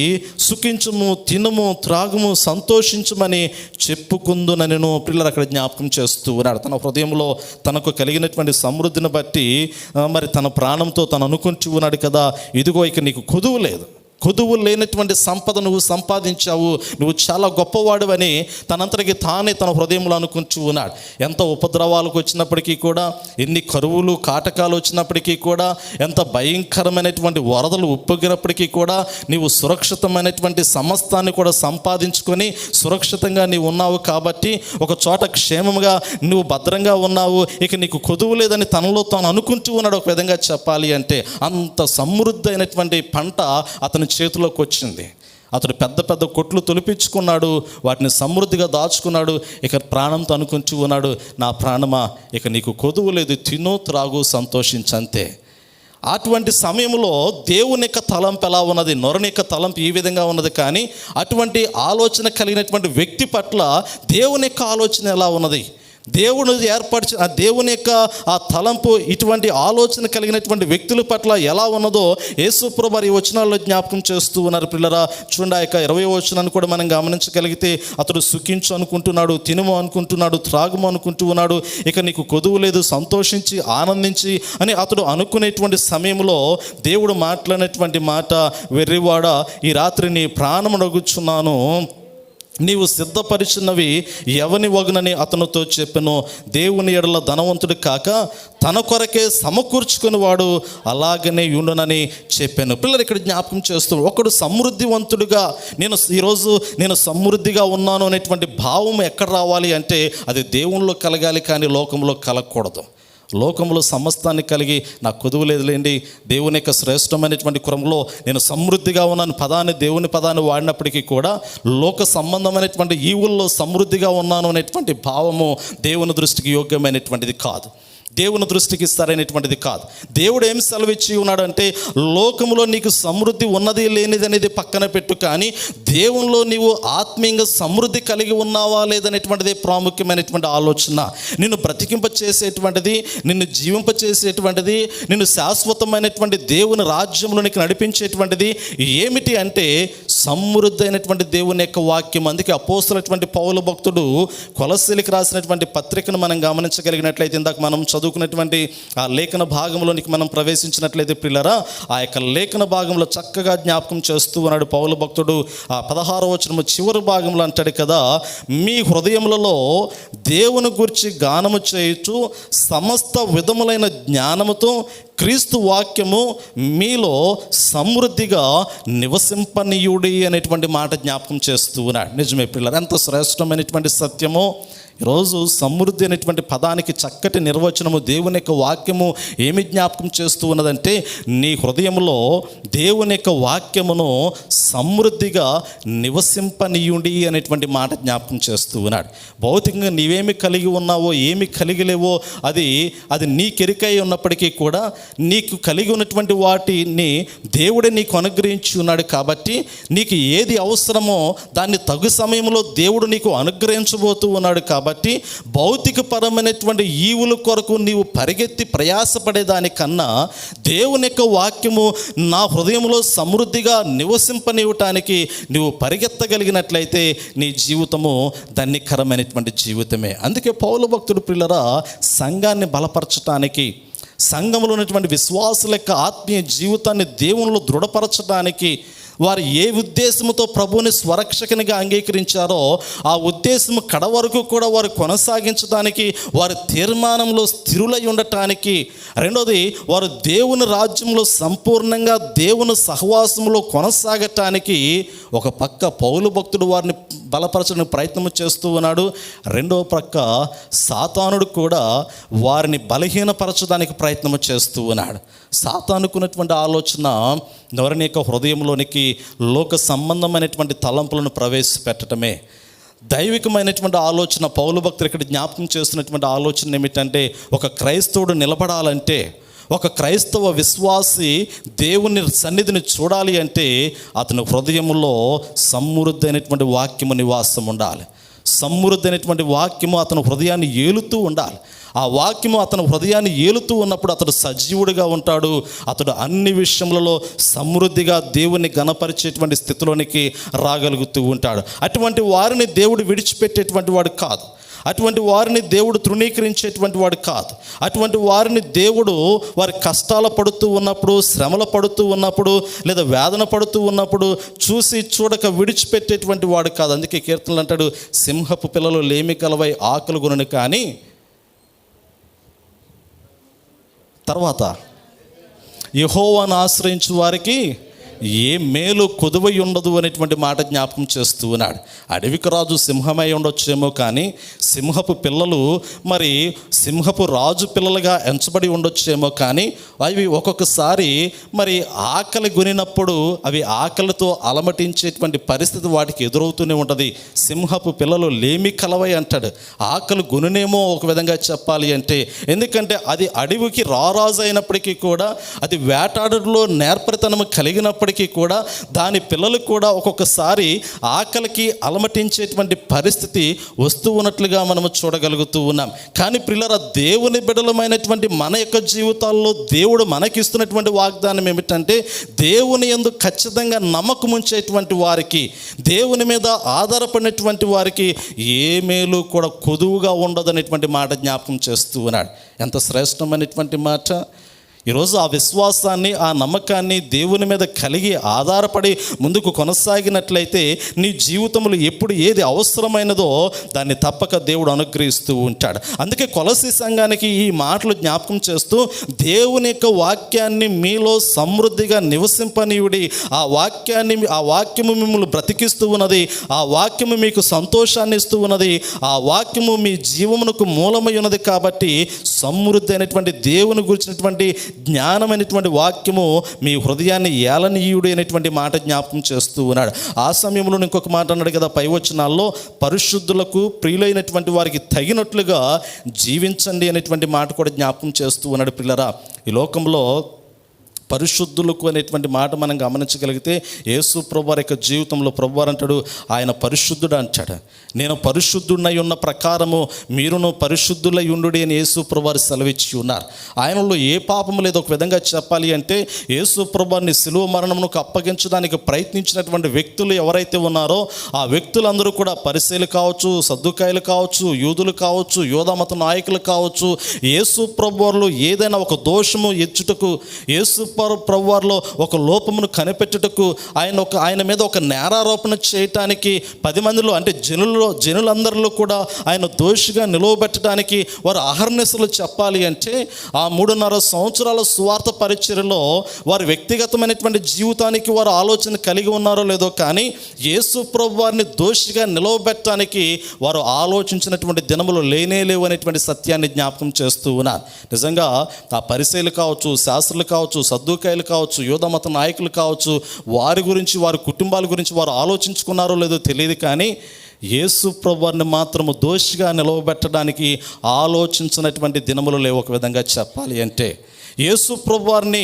సుఖించుము, తినుము, త్రాగుము, సంతోషించుమని చెప్పుకుందునను. పిల్లలు అక్కడ జ్ఞాపకం చేస్తూ ఉన్నాడు. తన హృదయంలో తనకు కలిగినటువంటి సమృద్ధిని బట్టి మరి తన ప్రాణంతో తను అనుకుంటూ ఉన్నాడు కదా, ఇదిగో ఇక నీకు కొదువు లేదు, కొదువు లేనటువంటి సంపద నువ్వు సంపాదించావు, నువ్వు చాలా గొప్పవాడువని తనంతటికి తానే తన హృదయంలో అనుకుంటూ ఉన్నాడు. ఎంత ఉపద్రవాలకు వచ్చినప్పటికీ కూడా, ఎన్ని కరువులు కాటకాలు వచ్చినప్పటికీ కూడా, ఎంత భయంకరమైనటువంటి వరదలు ఉప్పొంగినప్పటికీ కూడా నీవు సురక్షితమైనటువంటి సమస్తాన్ని కూడా సంపాదించుకొని సురక్షితంగా నీవు ఉన్నావు కాబట్టి, ఒక చోట క్షేమంగా నువ్వు భద్రంగా ఉన్నావు, ఇక నీకు కొదువు లేదని తనలో తాను అనుకుంటూ ఉన్నాడు. ఒక విధంగా చెప్పాలి అంటే అంత సమృద్ధి అయినటువంటి పంట అతని చేతిలోకి వచ్చింది. అతడు పెద్ద పెద్ద కొట్లు తొలిపించుకున్నాడు, వాటిని సమృద్ధిగా దాచుకున్నాడు. ఇక ప్రాణంతో అనుకుంటూ ఉన్నాడు, నా ప్రాణమా, ఇక నీకు కొదువు లేదు, తిను, త్రాగు, సంతోషించంతే. అటువంటి సమయంలో దేవుని యొక్క తలంపు ఎలా ఉన్నది, నొరని యొక్క తలంపు ఈ విధంగా ఉన్నది. కానీ అటువంటి ఆలోచన కలిగినటువంటి వ్యక్తి పట్ల దేవుని యొక్క ఆలోచన ఎలా ఉన్నది, దేవుడు ఏర్పరిచిన ఆ దేవుని యొక్క ఆ తలంపు ఇటువంటి ఆలోచన కలిగినటువంటి వ్యక్తుల పట్ల ఎలా ఉన్నదో యేసుప్రభు వారి వచనాల్లో జ్ఞాపకం చేస్తూ ఉన్నారు. పిల్లరా చూడండి, ఆ యొక్క 20వ వచనాన్ని కూడా మనం గమనించగలిగితే అతడు సుఖించు అనుకుంటున్నాడు, తినుము అనుకుంటున్నాడు, త్రాగుము అనుకుంటూ ఉన్నాడు, ఇక నీకు కొదువు లేదు, సంతోషించి ఆనందించి అని అతడు అనుకునేటువంటి సమయంలో దేవుడు మాట్లాడినటువంటి మాట, వెర్రివాడ ఈ రాత్రి నీ ప్రాణము నొగుచున్నాను, నీవు సిద్ధపరిచినవి ఎవని వగునని అతనితో చెప్పెను. దేవుని ఎడల ధనవంతుడు కాక తన కొరకే సమకూర్చుకుని వాడు అలాగనే ఉండునని చెప్పాను. పిల్లలు ఇక్కడ జ్ఞాపకం చేస్తూ, ఒకడు సమృద్ధివంతుడుగా నేను సమృద్ధిగా ఉన్నాను అనేటువంటి భావం ఎక్కడ రావాలి అంటే అది దేవునిలో కలగాలి, కానీ లోకంలో కలగకూడదు. లోకంలో సమస్తాన్ని కలిగి నాకు కొదువు లేదులేండి, దేవుని యొక్క శ్రేష్టమైనటువంటి క్రమంలో నేను సమృద్ధిగా ఉన్నాను దేవుని పదాన్ని వాడినప్పటికీ కూడా లోక సంబంధమైనటువంటి ఈవుల్లో సమృద్ధిగా ఉన్నాను అనేటువంటి భావము దేవుని దృష్టికి యోగ్యమైనటువంటిది కాదు, దేవుని దృష్టికి సరైనటువంటిది కాదు. దేవుడు ఏం సెలవిచ్చి ఉన్నాడంటే, లోకంలో నీకు సమృద్ధి ఉన్నది లేనిది అనేది పక్కన పెట్టు, కానీ దేవునిలో నీవు ఆత్మీయంగా సమృద్ధి కలిగి ఉన్నావా లేదనేటువంటిది ప్రాముఖ్యమైనటువంటి ఆలోచన. నిన్ను బ్రతికింప చేసేటువంటిది, నిన్ను జీవింప చేసేటువంటిది, నిన్ను శాశ్వతమైనటువంటి దేవుని రాజ్యంలోనికి నడిపించేటువంటిది ఏమిటి అంటే సమృద్ధి అయినటువంటి దేవుని యొక్క వాక్యం. అందుకే అపోస్తలుడైనటువంటి పౌలు భక్తుడు కొలస్సీలకు రాసినటువంటి పత్రికను మనం గమనించగలిగినట్లయితే, ఇందాక మనం చదువుకున్నటువంటి ఆ లేఖన భాగంలోనికి మనం ప్రవేశించినట్లయితే ప్రియులారా, ఆ యొక్క లేఖన భాగంలో చక్కగా జ్ఞాపకం చేస్తూ ఉన్నాడు పౌలు భక్తుడు. ఆ 16వ వచనము చివరి భాగంలో అంటాడు కదా, మీ హృదయములలో దేవుని గురించి గానము చేయుచు సమస్త విధములైన జ్ఞానముతో క్రీస్తు వాక్యము మీలో సమృద్ధిగా నివసింపనీయుడి అనేటువంటి మాట జ్ఞాపకం చేస్తూ ఉన్నాడు. నిజమే పిల్లలు, ఎంత శ్రేష్టమైనటువంటి సత్యమో. ఈరోజు సమృద్ధి అనేటువంటి పదానికి చక్కటి నిర్వచనము దేవుని యొక్క వాక్యము ఏమి జ్ఞాపకం చేస్తూ ఉన్నదంటే, నీ హృదయంలో దేవుని యొక్క వాక్యమును సమృద్ధిగా నివసింపనీయుడి అనేటువంటి మాట జ్ఞాపకం చేస్తూ ఉన్నాడు. భౌతికంగా నీవేమి కలిగి ఉన్నావో ఏమి కలిగి లేవో అది నీకెరికై ఉన్నప్పటికీ కూడా నీకు కలిగి ఉన్నటువంటి వాటిని దేవుడే నీకు అనుగ్రహించి ఉన్నాడు. కాబట్టి నీకు ఏది అవసరమో దాన్ని తగు సమయంలో దేవుడు నీకు అనుగ్రహించబోతూ ఉన్నాడు. కాబట్టి భౌతిక పరమైనటువంటి ఈవుల కొరకు నీవు పరిగెత్తి ప్రయాసపడేదానికన్నా దేవుని యొక్క వాక్యము నా హృదయంలో సమృద్ధిగా నివసింపనివ్వటానికి నువ్వు పరిగెత్తగలిగినట్లయితే నీ జీవితము ధన్యకరమైనటువంటి జీవితమే. అందుకే పౌలు భక్తుడు ప్రియులారా, సంఘాన్ని బలపరచటానికి, సంఘంలో ఉన్నటువంటి విశ్వాసుల యొక్క ఆత్మీయ జీవితాన్ని దేవునిలో దృఢపరచడానికి వారు ఏ ఉద్దేశంతో ప్రభువుని స్వరక్షకునిగా అంగీకరించారో ఆ ఉద్దేశం కడ వరకు కూడా వారు కొనసాగించడానికి, వారి తీర్మానంలో స్థిరులై ఉండటానికి, రెండోది వారు దేవుని రాజ్యంలో సంపూర్ణంగా దేవుని సహవాసంలో కొనసాగటానికి ఒక పక్క పౌలు భక్తుడు వారిని బలపరచడానికి ప్రయత్నం చేస్తూ ఉన్నాడు. రెండో పక్క సాతానుడు కూడా వారిని బలహీనపరచడానికి ప్రయత్నం చేస్తూ ఉన్నాడు. సాతానుకున్నటువంటి ఆలోచన ఎవరిని యొక్క హృదయంలోనికి లోక సంబంధమైనటువంటి తలంపులను ప్రవేశపెట్టడమే. దైవికమైనటువంటి ఆలోచన పౌలు భక్తులు ఇక్కడ జ్ఞాపకం చేస్తున్నటువంటి ఆలోచన ఏమిటంటే, ఒక క్రైస్తవుడు నిలబడాలంటే, ఒక క్రైస్తవ విశ్వాసి దేవుని సన్నిధిని చూడాలి అంటే అతని హృదయంలో సమృద్ధి అయినటువంటి వాక్యము నివాసం ఉండాలి. సమృద్ధి అయినటువంటి వాక్యము అతని హృదయాన్ని ఏలుతూ ఉండాలి. ఆ వాక్యము అతని హృదయాన్ని ఏలుతూ ఉన్నప్పుడు అతడు సజీవుడిగా ఉంటాడు. అతడు అన్ని విషయములలో సమృద్ధిగా దేవుని గణపరిచేటువంటి స్థితిలోనికి రాగలుగుతూ ఉంటాడు. అటువంటి వారిని దేవుడు విడిచిపెట్టేటువంటి వాడు కాదు. అటువంటి వారిని దేవుడు తృణీకరించేటువంటి వాడు కాదు. అటువంటి వారిని దేవుడు వారి కష్టాలు పడుతూ ఉన్నప్పుడు, శ్రమలు పడుతూ ఉన్నప్పుడు, లేదా వేదన పడుతూ ఉన్నప్పుడు చూసి చూడక విడిచిపెట్టేటువంటి వాడు కాదు. అందుకే కీర్తనలు అంటాడు, సింహపు పిల్లలు లేమి కలవై ఆకలి కొనను, కానీ తర్వాత యెహోవాను ఆశ్రయించు వారికి ఏ మేలు కొదువై ఉండదు అనేటువంటి మాట జ్ఞాపకం చేస్తూ ఉన్నాడు. అడవికి రాజు సింహమై ఉండొచ్చేమో, కానీ సింహపు పిల్లలు మరి సింహపు రాజు పిల్లలుగా ఎంచబడి ఉండొచ్చేమో, కానీ అవి ఒక్కొక్కసారి మరి ఆకలి కొనినప్పుడు అవి ఆకలితో అలమటించేటువంటి పరిస్థితి వాటికి ఎదురవుతూనే ఉంటుంది. సింహపు పిల్లలు లేమి కలవై అంటాడు. ఆకలి కొనునేమో ఒక విధంగా చెప్పాలి అంటే, ఎందుకంటే అది అడవికి రారాజు అయినప్పటికీ కూడా, అది వేటాడలో నేర్పరితనము కలిగినప్పటికీ ఉన్నప్పటికీ కూడా దాని పిల్లలు కూడా ఒక్కొక్కసారి ఆకలికి అలమటించేటువంటి పరిస్థితి వస్తూ ఉన్నట్లుగా మనము చూడగలుగుతూ ఉన్నాం. కానీ ప్రియులారా, దేవుని బిడ్డలమైనటువంటి మన యొక్క జీవితాల్లో దేవుడు మనకిస్తున్నటువంటి వాగ్దానం ఏమిటంటే, దేవుని యందు ఖచ్చితంగా నమ్మకం ఉంచేటువంటి వారికి, దేవుని మీద ఆధారపడినటువంటి వారికి ఏ మేలు కూడా కొదువుగా ఉండదనేటువంటి మాట జ్ఞాపకం చేస్తూ ఉన్నాడు. ఎంత శ్రేష్టమైనటువంటి మాట! ఈరోజు ఆ విశ్వాసాన్ని, ఆ నమ్మకాన్ని దేవుని మీద కలిగి ఆధారపడి ముందుకు కొనసాగినట్లయితే నీ జీవితంలో ఎప్పుడు ఏది అవసరమైనదో దాన్ని తప్పక దేవుడు అనుగ్రహిస్తూ ఉంటాడు. అందుకే కొలసీ సంఘానికి ఈ మాటలు జ్ఞాపకం చేస్తూ, దేవుని యొక్క వాక్యాన్ని మీలో సమృద్ధిగా నివసింపనీయుడి, ఆ వాక్యము మిమ్మల్ని బ్రతికిస్తూ ఉన్నది, ఆ వాక్యము మీకు సంతోషాన్ని ఇస్తూ ఉన్నది, ఆ వాక్యము మీ జీవమునకు మూలమై ఉన్నది. కాబట్టి సమృద్ధి అయినటువంటి దేవుని గురించినటువంటి జ్ఞానమైనటువంటి వాక్యము మీ హృదయాన్ని ఏలనీయుడు అనేటువంటి మాట జ్ఞాపకం చేస్తూ ఉన్నాడు. ఆ సమయంలో ఇంకొక మాట అన్నాడు కదా, పై వచనాల్లో, పరిశుద్ధులకు ప్రియులైనటువంటి వారికి తగినట్లుగా జీవించండి అనేటువంటి మాట కూడా జ్ఞాపకం చేస్తూ ఉన్నాడు. ప్రియులరా, ఈ లోకంలో పరిశుద్ధులకు అనేటువంటి మాట మనం గమనించగలిగితే, యేసు ప్రభువారి యొక్క జీవితంలో ప్రభువారు అంటాడు, ఆయన పరిశుద్ధుడు అంటాడు. నేను పరిశుద్ధుడై ఉన్న ప్రకారము మీరును పరిశుద్ధులై ఉండుడి అని యేసు ప్రభువారు సెలవిచ్చి ఉన్నారు. ఆయనలో ఏ పాపము లేదు. ఒక విధంగా చెప్పాలి అంటే, యేసు ప్రభువారిని శిలువ మరణమునకు అప్పగించడానికి ప్రయత్నించినటువంటి వ్యక్తులు ఎవరైతే ఉన్నారో ఆ వ్యక్తులందరూ కూడా పరిసయ్యులు కావచ్చు, సద్దుకాయలు కావచ్చు, యూదులు కావచ్చు, యోధామత నాయకులు కావచ్చు, యేసు ప్రభువారిలో ఏదైనా ఒక దోషము ఎచ్చుటకు, యేసు ప్రభువారిలో ఒక లోపమును కనిపెట్టుటకు, ఆయన మీద ఒక నేరారోపణ చేయటానికి 10 మందిలో అంటే జనులందరిలో కూడా ఆయన దోషిగా నిలవబెట్టడానికి వారు అహర్నిశలు చెప్పాలి అంటే, ఆ 3.5 సంవత్సరాల సువార్త పరిచర్యలో వారి వ్యక్తిగతమైనటువంటి జీవితానికి వారు ఆలోచన కలిగి ఉన్నారో లేదో కానీ యేసు ప్రభువారిని దోషిగా నిలవబెట్టడానికి వారు ఆలోచించినటువంటి దినములు లేనేలేవు అనేటువంటి సత్యాన్ని జ్ఞాపకం చేస్తూ ఉన్నారు. నిజంగా ఆ పరిసయ్యులు కావచ్చు, శాస్త్రులు కావచ్చు, సద్దుకాయలు కావచ్చు, యోధామత నాయకులు కావచ్చు, వారి గురించి, వారి కుటుంబాల గురించి వారు ఆలోచించుకున్నారో లేదో తెలియదు. కానీ యేసు ప్రభువారిని మాత్రము దోషిగా నిలవబెట్టడానికి ఆలోచించినటువంటి దినములు లేవు. ఒక విధంగా చెప్పాలి అంటే, యేసు ప్రభువారిని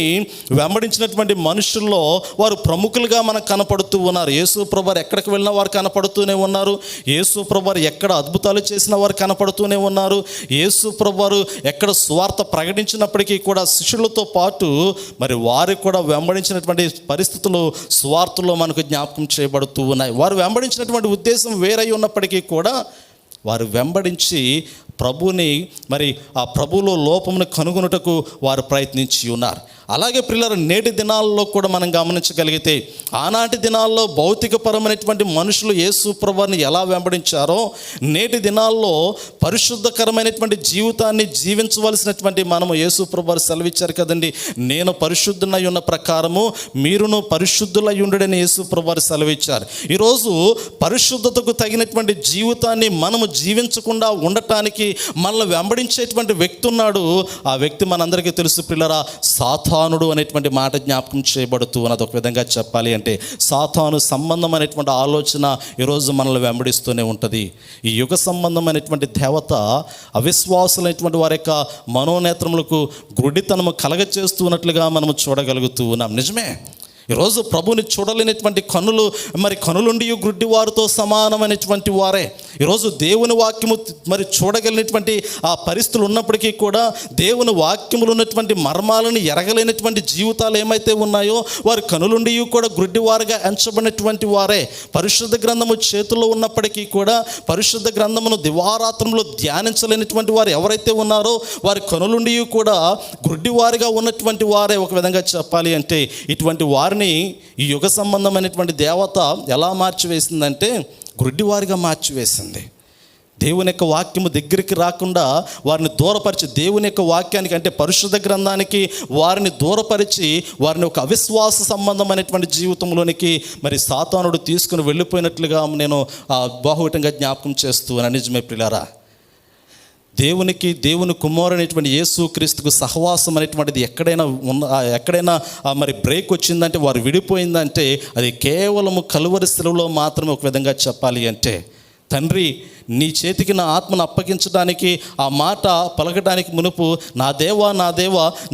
వెంబడించినటువంటి మనుషుల్లో వారు ప్రముఖులుగా మనకు కనపడుతూ ఉన్నారు. యేసు ప్రభువారు ఎక్కడికి వెళ్ళినా వారు కనపడుతూనే ఉన్నారు. యేసు ప్రభువారు ఎక్కడ అద్భుతాలు చేసిన వారు కనపడుతూనే ఉన్నారు. యేసు ప్రభువారు ఎక్కడ సువార్త ప్రకటించినప్పటికీ కూడా శిష్యులతో పాటు మరి వారు కూడా వెంబడించినటువంటి పరిస్థితులు సువార్తలో మనకు జ్ఞాపకం చేయబడుతూ ఉన్నాయి. వారు వెంబడించినటువంటి ఉద్దేశం వేరై ఉన్నప్పటికీ కూడా వారు వెంబడించి ప్రభుని, మరి ఆ ప్రభువులో లోపమును కనుగొనుటకు వారు ప్రయత్నించి ఉన్నారు. అలాగే ప్రియులారా, నేటి దినాల్లో కూడా మనం గమనించగలిగితే, ఆనాటి దినాల్లో భౌతికపరమైనటువంటి మనుషులు యేసు ప్రభువారిని ఎలా వెంబడించారో, నేటి దినాల్లో పరిశుద్ధకరమైనటువంటి జీవితాన్ని జీవించవలసినటువంటి మనము, యేసు ప్రభువారు సెలవిచ్చారు కదండి, నేను పరిశుద్ధునై ఉన్న ప్రకారము మీరును పరిశుద్ధులై ఉండుడని యేసు ప్రభువారు సెలవిచ్చారు. ఈరోజు పరిశుద్ధతకు తగినటువంటి జీవితాన్ని మనము జీవించకుండా ఉండటానికి మనల్ని వెంబడించేటువంటి వ్యక్తి ఉన్నాడు. ఆ వ్యక్తి మనందరికీ తెలుసు ప్రియులారా, సాతానుడు అనేటువంటి మాట జ్ఞాపకం చేయబడుతూ ఉన్నది. ఒక విధంగా చెప్పాలి అంటే, సాతాను సంబంధం అనేటువంటి ఆలోచన ఈరోజు మనల్ని వెంబడిస్తూనే ఉంటుంది. ఈ యుగ సంబంధమైనటువంటి దేవత అవిశ్వాసులైనటువంటి వారి యొక్క మనోనేత్రములకు గుడ్డితనము కలగచేస్తున్నట్లుగా మనము చూడగలుగుతూ ఉన్నాం. నిజమే, ఈరోజు ప్రభుని చూడలేనటువంటి కన్నులు, మరి కనులుండి గుడ్డి వారితో సమానమైనటువంటి వారే. ఈరోజు దేవుని వాక్యము మరి చూడగలిగినటువంటి ఆ పరిస్థితులు ఉన్నప్పటికీ కూడా దేవుని వాక్యములు ఉన్నటువంటి మర్మాలను ఎరగలేనటువంటి జీవితాలు ఏమైతే ఉన్నాయో వారి కనులుండి కూడా గుడ్డివారుగా ఎంచబడినటువంటి వారే. పరిశుద్ధ గ్రంథము చేతుల్లో ఉన్నప్పటికీ కూడా పరిశుద్ధ గ్రంథమును దివారాత్రంలో ధ్యానించలేనటువంటి వారు ఎవరైతే ఉన్నారో వారి కనులుండి కూడా గుడ్డివారుగా ఉన్నటువంటి వారే. ఒక విధంగా చెప్పాలి అంటే, ఇటువంటి వారిని ఈ యుగ సంబంధమైనటువంటి దేవత ఎలా మార్చివేసిందంటే గుడ్డివారిగా మార్చివేసింది. దేవుని యొక్క వాక్యము దగ్గరికి రాకుండా వారిని దూరపరిచి, దేవుని యొక్క వాక్యానికి అంటే పరిశుద్ధ గ్రంథానికి వారిని దూరపరిచి వారిని ఒక అవిశ్వాస సంబంధమైనటువంటి జీవితంలోనికి మరి సాతానుడు తీసుకుని వెళ్ళిపోయినట్లుగా నేను బాహుటంగా జ్ఞాపకం చేస్తూ నిజమే ప్రియులారా. దేవుని కుమారుడైనటువంటి యేసు క్రీస్తుకు సహవాసం అనేటువంటిది ఎక్కడైనా మరి బ్రేక్ వచ్చిందంటే, వారు విడిపోయిందంటే అది కేవలము కలువరి శిలువలో మాత్రమే. ఒక విధంగా చెప్పాలి అంటే, తండ్రి నీ చేతికి నా ఆత్మను అప్పగించడానికి, ఆ మాట పలకడానికి మునుపు నా దేవా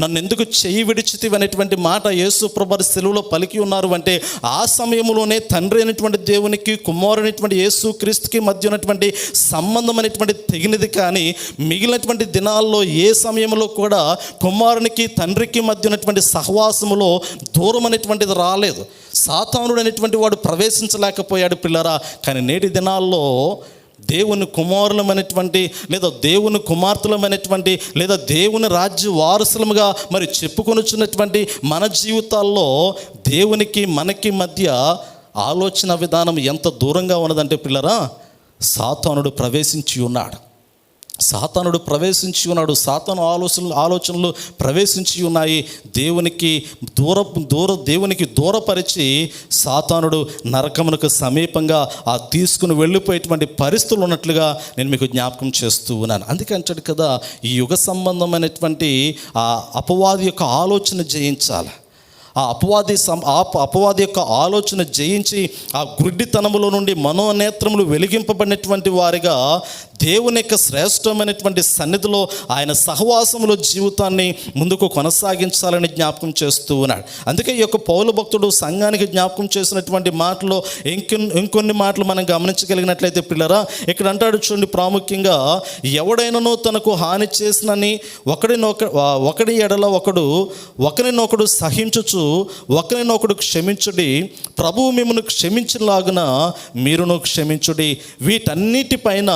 నన్ను ఎందుకు చెయ్యి విడిచితివి అనేటువంటి మాట యేసు ప్రభువు సెలువులో పలికి ఉన్నారు అంటే, ఆ సమయంలోనే తండ్రి అయినటువంటి దేవునికి కుమారునైనటువంటి యేసు క్రీస్తుకి మధ్య ఉన్నటువంటి సంబంధం అనేటువంటి తెగినది. కానీ మిగిలినటువంటి దినాల్లో ఏ సమయంలో కూడా కుమారునికి తండ్రికి మధ్య ఉన్నటువంటి సహవాసములో దూరం అనేటువంటిది రాలేదు. సాతానుడు అనేటువంటి వాడు ప్రవేశించలేకపోయాడు పిల్లరా. కానీ నేటి దినాల్లో దేవుని కుమారులమైనటువంటి లేదా దేవుని కుమార్తెలమైనటువంటి లేదా దేవుని రాజ్య వారసులముగా మరి చెప్పుకొనుచున్నటువంటి మన జీవితాల్లో దేవునికి మనకి మధ్య ఆలోచన విధానం ఎంత దూరంగా ఉన్నదంటే పిల్లరా, సాతానుడు ప్రవేశించి ఉన్నాడు. సాతాను ఆలోచనలు ప్రవేశించి ఉన్నాయి. దేవునికి దూరపరిచి సాతానుడు నరకమునకు సమీపంగా తీసుకుని వెళ్ళిపోయేటువంటి పరిస్థితులు ఉన్నట్లుగా నేను మీకు జ్ఞాపకం చేస్తూ ఉన్నాను. అందుకే అంటాడు కదా, ఈ యుగ సంబంధమైనటువంటి ఆ అపవాది యొక్క ఆలోచన జయించాలి. ఆ అపవాది యొక్క ఆలోచన జయించి ఆ గుడ్డితనములో నుండి మనోనేత్రములు వెలిగింపబడినటువంటి వారిగా దేవుని యొక్క శ్రేష్టమైనటువంటి సన్నిధిలో ఆయన సహవాసములో జీవితాన్ని ముందుకు కొనసాగించాలని జ్ఞాపకం చేస్తూ ఉన్నాడు. అందుకే ఈ యొక్క పౌలు భక్తుడు సంఘానికి జ్ఞాపకం చేసినటువంటి మాటలో ఇంకొన్ని మాటలు మనం గమనించగలిగినట్లయితే పిల్లరా, ఇక్కడ అంటాడు చూడండి, ప్రాముఖ్యంగా ఎవడైనానో తనకు హాని చేసినని ఒకడి ఎడల ఒకరినొకడు సహించుచు ఒకరినొకడు క్షమించుడి, ప్రభువు మిమ్మల్ని క్షమించలాగున మీరును క్షమించుడి, వీటన్నిటిపైన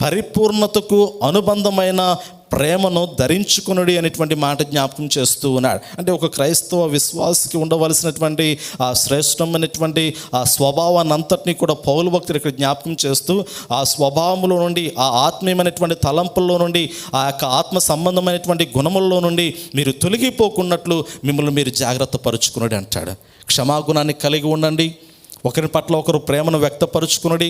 పరిపూర్ణతకు అనుబంధమైన ప్రేమను ధరించుకునుడి అనేటువంటి మాట జ్ఞాపకం చేస్తూ ఉన్నాడు. అంటే ఒక క్రైస్తవ విశ్వాసికి ఉండవలసినటువంటి ఆ శ్రేష్టమైనటువంటి ఆ స్వభావాన్ని అంతటినీ కూడా పౌలు భక్తుడు ఇక్కడ జ్ఞాపకం చేస్తూ, ఆ స్వభావంలో నుండి, ఆ ఆత్మీయమైనటువంటి తలంపుల్లో నుండి, ఆ యొక్క ఆత్మ సంబంధమైనటువంటి గుణముల్లో నుండి మీరు తొలగిపోకున్నట్లు మిమ్మల్ని మీరు జాగ్రత్త పరుచుకునుడి అంటాడు. క్షమాగుణాన్ని కలిగి ఉండండి, ఒకరి పట్ల ఒకరు ప్రేమను వ్యక్తపరుచుకునడి.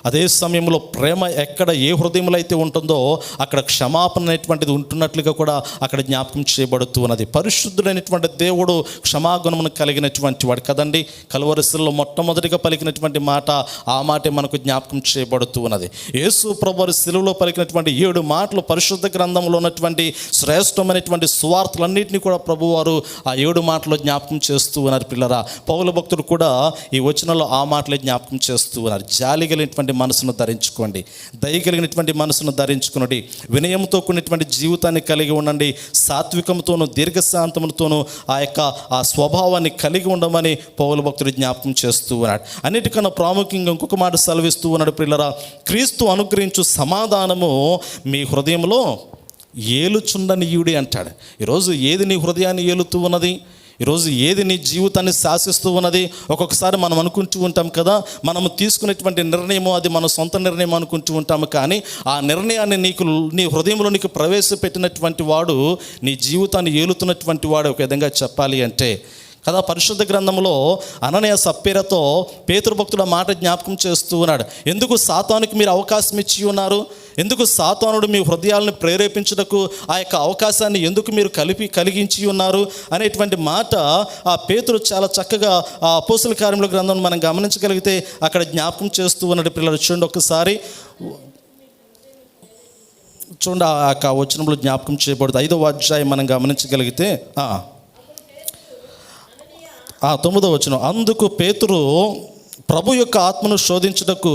అదే సమయంలో ప్రేమ ఎక్కడ ఏ హృదయంలో అయితే ఉంటుందో అక్కడ క్షమాపణ అనేటువంటిది ఉంటున్నట్లుగా కూడా అక్కడ జ్ఞాపకం చేయబడుతూ ఉన్నది. పరిశుద్ధుడైనటువంటి దేవుడు క్షమాగుణమును కలిగినటువంటి వాడు కదండి. కలువరిశిలలో మొట్టమొదటిగా పలికినటువంటి మాట, ఆ మాటే మనకు జ్ఞాపకం చేయబడుతూ ఉన్నది. యేసు ప్రభువు శిలువలో పలికినటువంటి 7 మాటలు పరిశుద్ధ గ్రంథంలో ఉన్నటువంటి శ్రేష్టమైనటువంటి సువార్తలన్నింటినీ కూడా ప్రభువారు ఆ 7 మాటలు జ్ఞాపకం చేస్తూ ఉన్నారు పిల్లరా. పౌలు భక్తుడు కూడా ఈ వచనంలో ఆ మాటలే జ్ఞాపకం చేస్తూ ఉన్నారు. జాలి కలిగినటువంటి మనసును ధరించుకోండి, దయ కలిగినటువంటి మనసును ధరించుకునండి, వినయంతో కూడినటువంటి జీవితాన్ని కలిగి ఉండండి, సాత్వికంతోనూ దీర్ఘశాంతములతోనూ ఆ స్వభావాన్ని కలిగి ఉండమని పౌలు భక్తుడు జ్ఞాపకం చేస్తూ ఉన్నాడు. అన్నిటికన్నా ప్రాముఖ్యంగా ఇంకొక మాట సెలవిస్తూ ఉన్నాడు పిల్లరా, క్రీస్తు అనుగ్రహించు సమాధానము మీ హృదయంలో ఏలుచుండనీయుడి అంటాడు. ఈరోజు ఏది నీ హృదయాన్ని ఏలుతూ ఉన్నది? ఈరోజు ఏది నీ జీవితాన్ని శాసిస్తూ ఉన్నది? ఒక్కొక్కసారి మనం అనుకుంటూ ఉంటాం కదా, మనము తీసుకునేటువంటి నిర్ణయము అది మన సొంత నిర్ణయం అనుకుంటూ ఉంటాము. కానీ ఆ నిర్ణయాన్ని నీ హృదయంలో నీకు ప్రవేశపెట్టినటువంటి వాడు నీ జీవితాన్ని ఏలుతున్నటువంటి వాడు. ఒక విధంగా చెప్పాలి అంటే కదా, పరిశుద్ధ గ్రంథంలో అననీయ సప్పీరతో పేతురు భక్తుడు మాట జ్ఞాపకం చేస్తూ ఉన్నాడు. ఎందుకు సాతానుకి మీరు అవకాశం ఇచ్చి ఉన్నారు? ఎందుకు సాతానుడు మీ హృదయాలను ప్రేరేపించుటకు ఆ యొక్క అవకాశాన్ని ఎందుకు మీరు కలిగించి ఉన్నారు అనేటువంటి మాట ఆ పేతురు చాలా చక్కగా ఆ అపోస్తుల కార్యముల గ్రంథం మనం గమనించగలిగితే అక్కడ జ్ఞాపకం చేస్తూ ఉన్నాడు. పిల్లలు చూడండి, ఒకసారి చూడండి, ఆ యొక్క వచనంలో జ్ఞాపకం చేయబడుతుంది. 5వ అధ్యాయం మనం గమనించగలిగితే 9వ వచనం, అందుకు పేతురు ప్రభు యొక్క ఆత్మను శోధించుటకు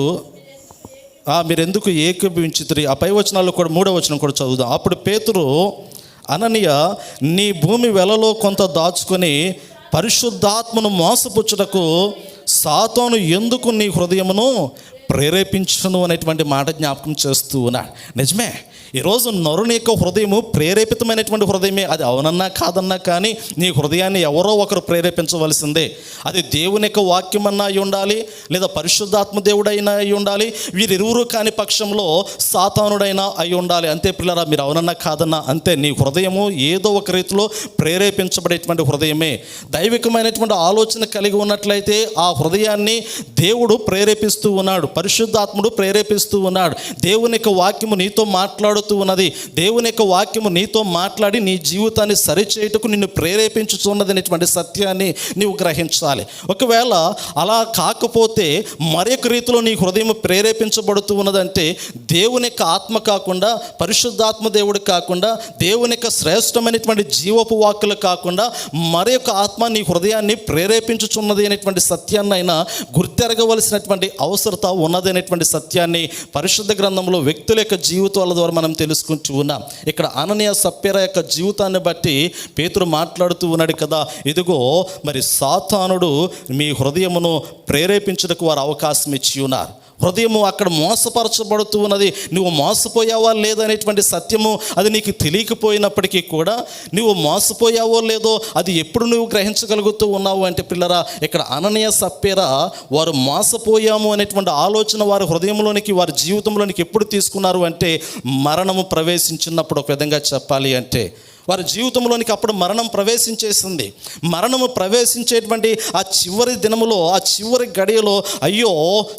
మీరు ఎందుకు ఏకీభవించితిరి? ఆ పై వచనాల్లో కూడా 3వ వచనం కూడా చదువుదాం. అప్పుడు పేతురు, అననీయ, నీ భూమి వెలలో కొంత దాచుకొని పరిశుద్ధాత్మను మోసపుచ్చుటకు సాతాను ఎందుకు నీ హృదయమును ప్రేరేపించును అనేటువంటి మాట జ్ఞాపకం చేస్తూ ఉన్నాడు. నిజమే, ఈరోజు నరుని యొక్క హృదయము ప్రేరేపితమైనటువంటి హృదయమే. అది అవునన్నా కాదన్నా కానీ నీ హృదయాన్ని ఎవరో ఒకరు ప్రేరేపించవలసిందే. అది దేవుని యొక్క వాక్యమన్నా అయి ఉండాలి, లేదా పరిశుద్ధాత్మ దేవుడైనా అయి ఉండాలి. వీరిరువురు కాని పక్షంలో సాతానుడైనా అయి ఉండాలి. అంతే పిల్లరా, మీరు అవునన్నా కాదన్నా అంతే. నీ హృదయము ఏదో ఒక రీతిలో ప్రేరేపించబడేటువంటి హృదయమే. దైవికమైనటువంటి ఆలోచన కలిగి ఉన్నట్లయితే ఆ హృదయాన్ని దేవుడు ప్రేరేపిస్తూ ఉన్నాడు, పరిశుద్ధాత్ముడు ప్రేరేపిస్తూ ఉన్నాడు. దేవుని యొక్క వాక్యము నీతో మాట్లాడు చేయబడుతూ ఉన్నది. దేవుని యొక్క వాక్యము నీతో మాట్లాడి నీ జీవితాన్ని సరిచేయుటకు నిన్ను ప్రేరేపించుతున్నది అనేటువంటి సత్యాన్ని నీవు గ్రహించాలి. ఒకవేళ అలా కాకపోతే మరొక రీతిలో నీ హృదయం ప్రేరేపించబడుతూ ఉన్నదంటే దేవుని యొక్క ఆత్మ కాకుండా, పరిశుద్ధాత్మ దేవుడు కాకుండా, దేవుని యొక్క శ్రేష్టమైనటువంటి జీవపు వాక్కులు కాకుండా మరొక ఆత్మ నీ హృదయాన్ని ప్రేరేపించుచున్నది అనేటువంటి సత్యాన్ని అయినా గుర్తెరగవలసినటువంటి అవసరత ఉన్నది అనేటువంటి సత్యాన్ని పరిశుద్ధ గ్రంథంలో వ్యక్తుల యొక్క జీవితాల ద్వారా మనం తెలుసుకుంటూ ఉన్నాం. ఇక్కడ అననీయ సప్ఫీరా యొక్క జీవితాన్ని బట్టి పేతురు మాట్లాడుతూ ఉన్నాడు కదా, ఇదిగో మరి సాతానుడు మీ హృదయమును ప్రేరేపించుటకు వారు అవకాశం ఇచ్చి ఉన్నారు. హృదయము అక్కడ మోసపరచబడుతూ ఉన్నది. నువ్వు మోసపోయావా లేదనేటువంటి సత్యము అది నీకు తెలియకపోయినప్పటికీ కూడా నువ్వు మోసపోయావో లేదో అది ఎప్పుడు నువ్వు గ్రహించగలుగుతూ ఉన్నావు అంటే పిల్లరా, ఇక్కడ అననీయ సప్ఫీరా వారు మోసపోయాము అనేటువంటి ఆలోచన వారి హృదయంలోనికి, వారి జీవితంలోనికి ఎప్పుడు తీసుకున్నారు అంటే మరణము ప్రవేశించినప్పుడు. ఒక విధంగా చెప్పాలి అంటే వారి జీవితంలోనికి అప్పుడు మరణం ప్రవేశించేసింది. మరణము ప్రవేశించేటువంటి ఆ చివరి దినములో, ఆ చివరి గడియలో అయ్యో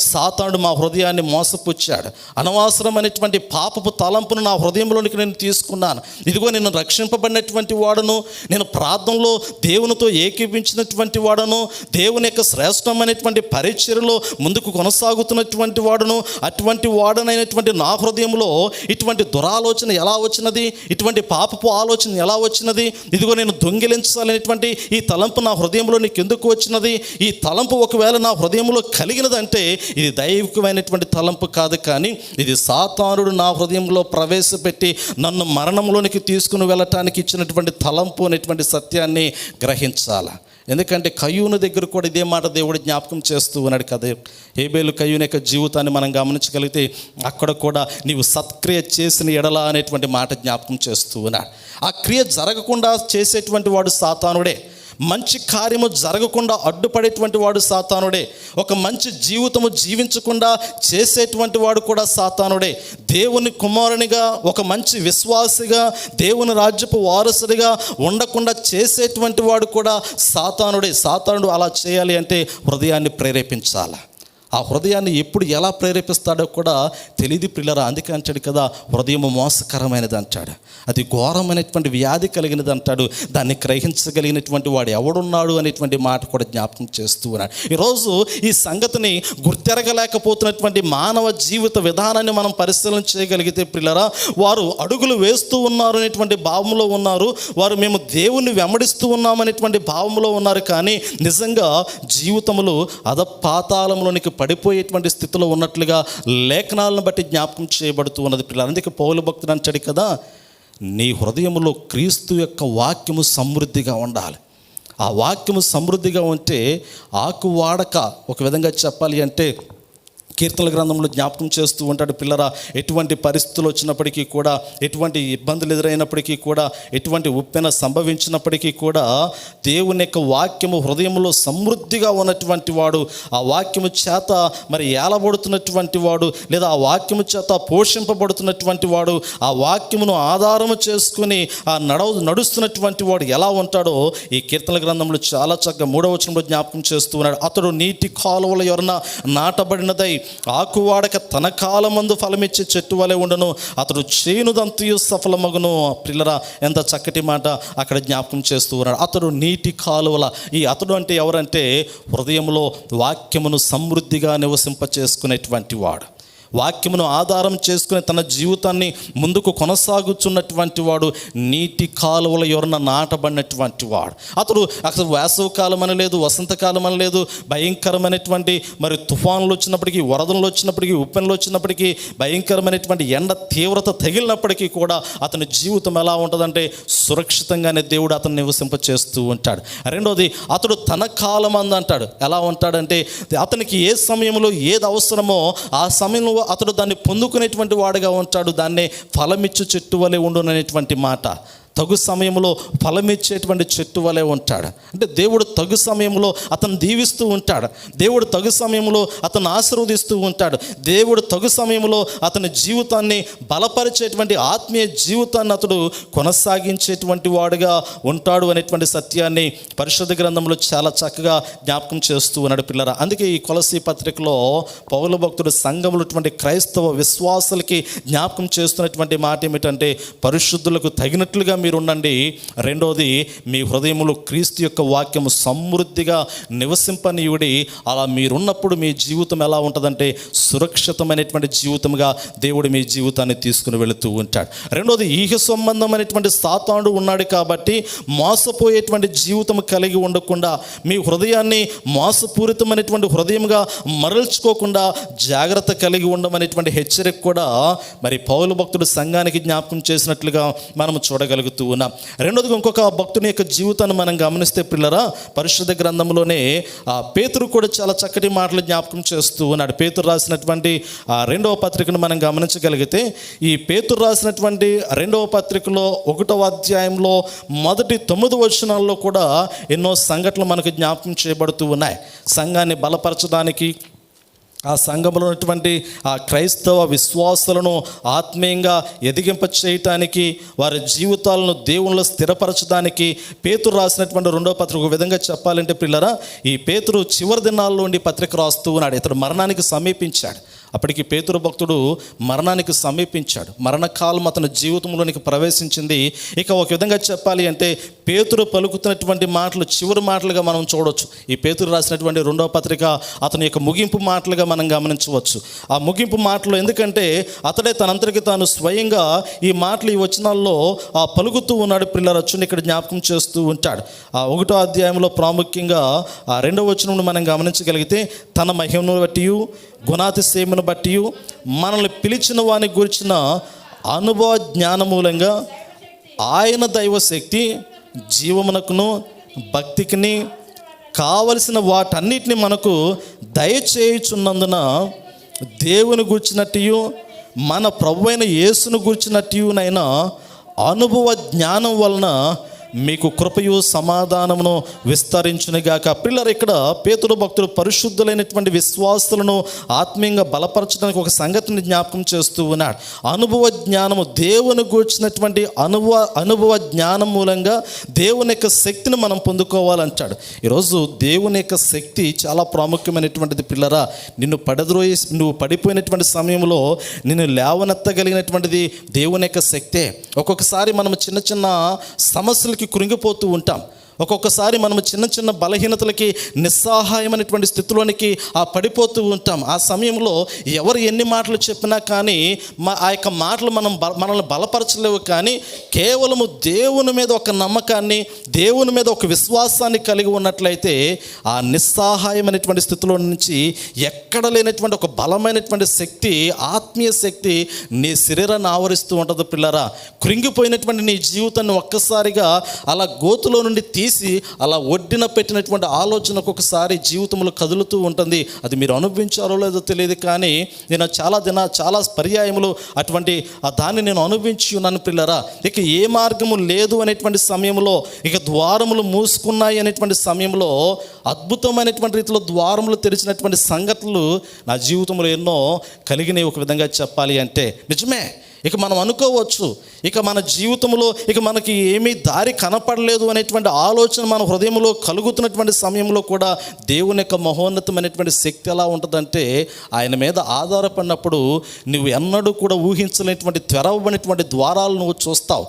సాతానుడు మా హృదయాన్ని మోసపుచ్చాడు, అనవసరమైనటువంటి పాపపు తలంపును నా హృదయంలోనికి నేను తీసుకున్నాను, ఇదిగో నేను రక్షింపబడినటువంటి వాడును, నేను ప్రార్థనలో దేవునితో ఏకీపించినటువంటి వాడును, దేవుని యొక్క శ్రేష్టమైనటువంటి పరిచర్యలో ముందుకు కొనసాగుతున్నటువంటి వాడును, అటువంటి వాడనైనటువంటి నా హృదయంలో ఇటువంటి దురాలోచన ఎలా వచ్చినది, ఇటువంటి పాపపు ఆలోచన ఎలా వచ్చినది, ఇదిగో నేను దొంగిలించాలనేటువంటి ఈ తలంపు నా హృదయంలో నీకు ఎందుకు వచ్చినది, ఈ తలంపు ఒకవేళ నా హృదయంలో కలిగినదంటే ఇది దైవికమైనటువంటి తలంపు కాదు, కానీ ఇది సాతానుడు నా హృదయంలో ప్రవేశపెట్టి నన్ను మరణంలోనికి తీసుకుని వెళ్ళటానికి ఇచ్చినటువంటి తలంపు అనేటువంటి సత్యాన్ని గ్రహించాలి. ఎందుకంటే కయ్యూను దగ్గర కూడా ఇదే మాట దేవుడు జ్ఞాపకం చేస్తూ ఉన్నాడు కదా. హేబేలు కయ్యూను యొక్క జీవితాన్ని మనం గమనించగలిగితే అక్కడ కూడా నీవు సత్క్రియ చేసిన ఎడల అనేటువంటి మాట జ్ఞాపకం చేస్తూ ఉన్నాడు. ఆ క్రియ జరగకుండా చేసేటువంటి వాడు సాతానుడే. మంచి కార్యము జరగకుండా అడ్డుపడేటువంటి వాడు సాతానుడే. ఒక మంచి జీవితము జీవించకుండా చేసేటువంటి వాడు కూడా సాతానుడే. దేవుని కుమారునిగా, ఒక మంచి విశ్వాసిగా, దేవుని రాజ్యపు వారసుడిగా ఉండకుండా చేసేటువంటి వాడు కూడా సాతానుడే. సాతానుడు అలా చేయాలి అంటే హృదయాన్ని ప్రేరేపించాలి. ఆ హృదయాన్ని ఎప్పుడు ఎలా ప్రేరేపిస్తాడో కూడా తెలియదు పిల్లరా. అందుకే అంటాడు కదా, హృదయము మోసకరమైనది అంటాడు, అది ఘోరమైనటువంటి వ్యాధి కలిగినది అంటాడు, దాన్ని గ్రహించగలిగినటువంటి వాడు ఎవడున్నాడు అనేటువంటి మాట కూడా జ్ఞాపకం చేస్తూ ఉన్నాడు. ఈరోజు ఈ సంగతిని గుర్తెరగలేకపోతున్నటువంటి మానవ జీవిత విధానాన్ని మనం పరిశీలన చేయగలిగితే పిల్లరా, వారు అడుగులు వేస్తూ ఉన్నారు అనేటువంటి భావంలో ఉన్నారు, వారు మేము దేవుణ్ణి వెంబడిస్తూ ఉన్నామనేటువంటి భావంలో ఉన్నారు, కానీ నిజంగా జీవితములు అధపాతాళంలోనికి పడిపోయేటువంటి స్థితిలో ఉన్నట్లుగా లేఖనాలను బట్టి జ్ఞాపకం చేయబడుతూ ఉన్నది పిల్లలు. అందుకే పౌలు భక్తుడు అంటాడు కదా, నీ హృదయంలో క్రీస్తు యొక్క వాక్యము సమృద్ధిగా ఉండాలి. ఆ వాక్యము సమృద్ధిగా ఉంటే ఆకు వాడక, ఒక విధంగా చెప్పాలి అంటే కీర్తనల గ్రంథంలో జ్ఞాపకం చేస్తూ ఉంటాడు పిల్లరా, ఎటువంటి పరిస్థితులు వచ్చినప్పటికీ కూడా, ఎటువంటి ఇబ్బందులు ఎదురైనప్పటికీ కూడా, ఎటువంటి ఉప్పెన సంభవించినప్పటికీ కూడా దేవుని యొక్క వాక్యము హృదయంలో సమృద్ధిగా ఉన్నటువంటి వాడు, ఆ వాక్యము చేత మరి ఏలబడుతున్నటువంటి వాడు, లేదా ఆ వాక్యము చేత పోషింపబడుతున్నటువంటి వాడు, ఆ వాక్యమును ఆధారము చేసుకుని ఆ నడుస్తున్నటువంటి వాడు ఎలా ఉంటాడో ఈ కీర్తనల గ్రంథంలో చాలా చక్కగా 3వ వచనంలో జ్ఞాపకం చేస్తూ ఉన్నాడు. అతడు నీటి కాలువల యొరన నాటబడినదై ఆకువాడక తన కాలమందు ఫలమిచ్చే చెట్టు వలె ఉండను, అతడు చేనుదంతయు సఫలమగును. పిల్లరా, ఎంత చక్కటి మాట అక్కడ జ్ఞాపకం చేస్తూ ఉన్నాడు. అతడు నీటి కాలువల, ఈ అతడు అంటే ఎవరంటే హృదయంలో వాక్యమును సమృద్ధిగా నివసింపచేసుకునేటువంటి వాడు, వాక్యమును ఆధారం చేసుకుని తన జీవితాన్ని ముందుకు కొనసాగుతున్నటువంటి వాడు, నీటి కాలువల యొరన నాటబడినటువంటి వాడు. అతడు అసలు వేసవి కాలం అని లేదు, వసంతకాలం అని లేదు, భయంకరమైనటువంటి మరి తుఫానులు వచ్చినప్పటికీ, వరదలు వచ్చినప్పటికీ, ఉప్పెనలు వచ్చినప్పటికీ, భయంకరమైనటువంటి ఎండ తీవ్రత తగిలినప్పటికీ కూడా అతని జీవితం ఎలా ఉంటుందంటే సురక్షితంగానే దేవుడు అతను నివసింప చేస్తూ ఉంటాడు. రెండోది, అతడు తన కాలం అంటాడు. ఎలా ఉంటాడంటే అతనికి ఏ సమయంలో ఏది అవసరమో ఆ సమయంలో అతడు దాన్ని పొందుకునేటువంటి వాడుగా ఉంటాడు. దాన్నే ఫలమిచ్చు చెట్టు వలె ఉండుననేటువంటి మాట. తగు సమయంలో ఫలమిచ్చేటువంటి చెట్టు వలె ఉంటాడు. అంటే దేవుడు తగు సమయంలో అతను దీవిస్తూ ఉంటాడు. దేవుడు తగు సమయంలో అతను ఆశీర్వదిస్తూ ఉంటాడు. దేవుడు తగు సమయంలో అతని జీవితాన్ని బలపరిచేటువంటి ఆత్మీయ జీవితాన్ని అతడు కొనసాగించేటువంటి వాడుగా ఉంటాడు అనేటువంటి సత్యాన్ని పరిశుద్ధ గ్రంథంలో చాలా చక్కగా జ్ఞాపకం చేస్తూ ఉన్నాడు పిల్లరా. అందుకే ఈ కొలసీ పత్రికలో పౌలు భక్తుడు సంఘంలో క్రైస్తవ విశ్వాసులకి జ్ఞాపకం చేస్తున్నటువంటి మాట ఏమిటంటే, పరిశుద్ధులకు తగినట్లుగా మీరు ఉండండి. రెండోది, మీ హృదయంలో క్రీస్తు యొక్క వాక్యము సమృద్ధిగా నివసింపనీయుడి. అలా మీరున్నప్పుడు మీ జీవితం ఎలా ఉంటుందంటే సురక్షితమైనటువంటి జీవితంగా దేవుడు మీ జీవితాన్ని తీసుకుని వెళుతూ ఉంటాడు. రెండోది, ఈహ సంబంధమైనటువంటి సాతానుడు ఉన్నాడు కాబట్టి మోసపోయేటువంటి జీవితం కలిగి ఉండకుండా మీ హృదయాన్ని మోసపూరితమైనటువంటి హృదయంగా మరల్చుకోకుండా జాగ్రత్త కలిగి ఉండమనేటువంటి హెచ్చరిక కూడా మరి పౌలు భక్తుడు సంఘానికి జ్ఞాపకం చేసినట్లుగా మనం చూడగలుగుతూ ఉన్నాం. రెండోదిగా ఇంకొక భక్తుని యొక్క జీవితాన్ని మనం గమనిస్తే పిల్లరా, పరిశుద్ధ గ్రంథంలోనే పేతురు కూడా చాలా చక్కటి మాటలు జ్ఞాపకం చేస్తూ ఉన్నాడు. పేతురు రాసినటువంటి రెండవ పత్రికను మనం గమనించగలిగితే, ఈ పేతురు రాసినటువంటి రెండవ పత్రికలో 1వ అధ్యాయంలో మొదటి 9 వచనాల్లో కూడా ఎన్నో సంఘటనలు మనకు జ్ఞాపకం చేయబడుతూ ఉన్నాయి. సంఘాన్ని బలపరచడానికి, ఆ సంఘంలో ఉన్నటువంటి ఆ క్రైస్తవ విశ్వాసులను ఆత్మీయంగా ఎదిగింప చేయటానికి, వారి జీవితాలను దేవునిలో స్థిరపరచడానికి పేతురు రాసినటువంటి 2వ పత్రిక. ఒక విధంగా చెప్పాలంటే పిల్లరా, ఈ పేతురు చివరి దినాల్లో ఉండి పత్రిక రాస్తూ ఉన్నాడు. ఇతడు మరణానికి సమీపించాడు. అప్పటికి పేతురు భక్తుడు మరణానికి సమీపించాడు. మరణకాలం అతని జీవితంలోనికి ప్రవేశించింది. ఇక ఒక విధంగా చెప్పాలి అంటే పేతురు పలుకుతున్నటువంటి మాటలు చివరి మాటలుగా మనం చూడవచ్చు. ఈ పేతురు రాసినటువంటి 2వ పత్రిక అతని యొక్క ముగింపు మాటలుగా మనం గమనించవచ్చు. ఆ ముగింపు మాటలు ఎందుకంటే అతడే తనంతరికి తాను స్వయంగా ఈ మాటలు ఈ వచనాల్లో పలుకుతూ ఉన్నాడు. పిల్లరచ్చుని ఇక్కడ జ్ఞాపకం చేస్తూ ఉంటాడు. ఆ 1వ అధ్యాయంలో ప్రాముఖ్యంగా ఆ 2వ వచనం మనం గమనించగలిగితే, తన మహిమను బట్టి గుణాతిశయమును బట్టి మనల్ని పిలిచిన వాని గురించిన అనుభవ జ్ఞానమూలంగా ఆయన దైవశక్తి జీవమునకును భక్తికిని కావలసిన వాటన్నిటిని మనకు దయచేయుచున్నందున దేవుని గుర్చినట్టు మన ప్రభువైన యేసును గుర్చినట్టునైనా అనుభవ జ్ఞానం వలన మీకు కృపయు సమాధానమును విస్తరించునుగాక. పిల్లలు, ఇక్కడ పేతురు భక్తుడు పరిశుద్ధులైనటువంటి విశ్వాసులను ఆత్మీయంగా బలపరచడానికి ఒక సంగతిని జ్ఞాపకం చేస్తూ ఉన్నాడు. అనుభవ జ్ఞానము, దేవుని గూర్చినటువంటి అనుభవ జ్ఞానం మూలంగా దేవుని యొక్క శక్తిని మనం పొందుకోవాలంటాడు. ఈరోజు దేవుని యొక్క శక్తి చాలా ప్రాముఖ్యమైనటువంటిది. పిల్లరా, నువ్వు పడిపోయినటువంటి సమయంలో నిన్ను లేవనెత్తగలిగినటువంటిది దేవుని యొక్క శక్తే. ఒక్కొక్కసారి మనం చిన్న చిన్న సమస్యలు కృంగిపోతూ ఉంటాం. ఒక్కొక్కసారి మనము చిన్న చిన్న బలహీనతలకి నిస్సహాయమైనటువంటి స్థితిలోనికి పడిపోతూ ఉంటాం. ఆ సమయంలో ఎవరు ఎన్ని మాటలు చెప్పినా కానీ ఆ యొక్క మాటలు మనల్ని బలపరచలేవు. కానీ కేవలము దేవుని మీద ఒక నమ్మకాన్ని, దేవుని మీద ఒక విశ్వాసాన్ని కలిగి ఉన్నట్లయితే ఆ నిస్సహాయమైనటువంటి స్థితిలో నుంచి ఎక్కడ లేనటువంటి ఒక బలమైనటువంటి శక్తి, ఆత్మీయ శక్తి నీ శరీరాన్ని ఆవరిస్తూ ఉంటుంది. పిల్లరా, కృంగిపోయినటువంటి నీ జీవితాన్ని ఒక్కసారిగా అలా గోతులో నుండి అలా ఒడ్డిన పెట్టినటువంటి ఆలోచన ఒక్కొక్కసారి జీవితంలో కదులుతూ ఉంటుంది. అది మీరు అనుభవించారో లేదో తెలియదు, కానీ నేను చాలా పర్యాయములు అటువంటి దాన్ని నేను అనుభవించి ఉన్నాను. పిల్లరా, ఇక ఏ మార్గము లేదు అనేటువంటి సమయంలో, ఇక ద్వారములు మూసుకున్నాయి అనేటువంటి సమయంలో అద్భుతమైనటువంటి రీతిలో ద్వారములు తెరిచినటువంటి సంగతులు నా జీవితంలో ఎన్నో కలిగినాయి. ఒక విధంగా చెప్పాలి అంటే నిజమే. ఇక మనం అనుకోవచ్చు, ఇక మన జీవితంలో ఇక మనకి ఏమీ దారి కనపడలేదు అనేటువంటి ఆలోచన మన హృదయంలో కలుగుతున్నటువంటి సమయంలో కూడా దేవుని యొక్క మహోన్నతమైనటువంటి శక్తి ఎలా ఉంటుందంటే, ఆయన మీద ఆధారపడినప్పుడు నువ్వు ఎన్నడూ కూడా ఊహించలేనటువంటి తెరవబడినటువంటి ద్వారాలు నువ్వు చూస్తావు.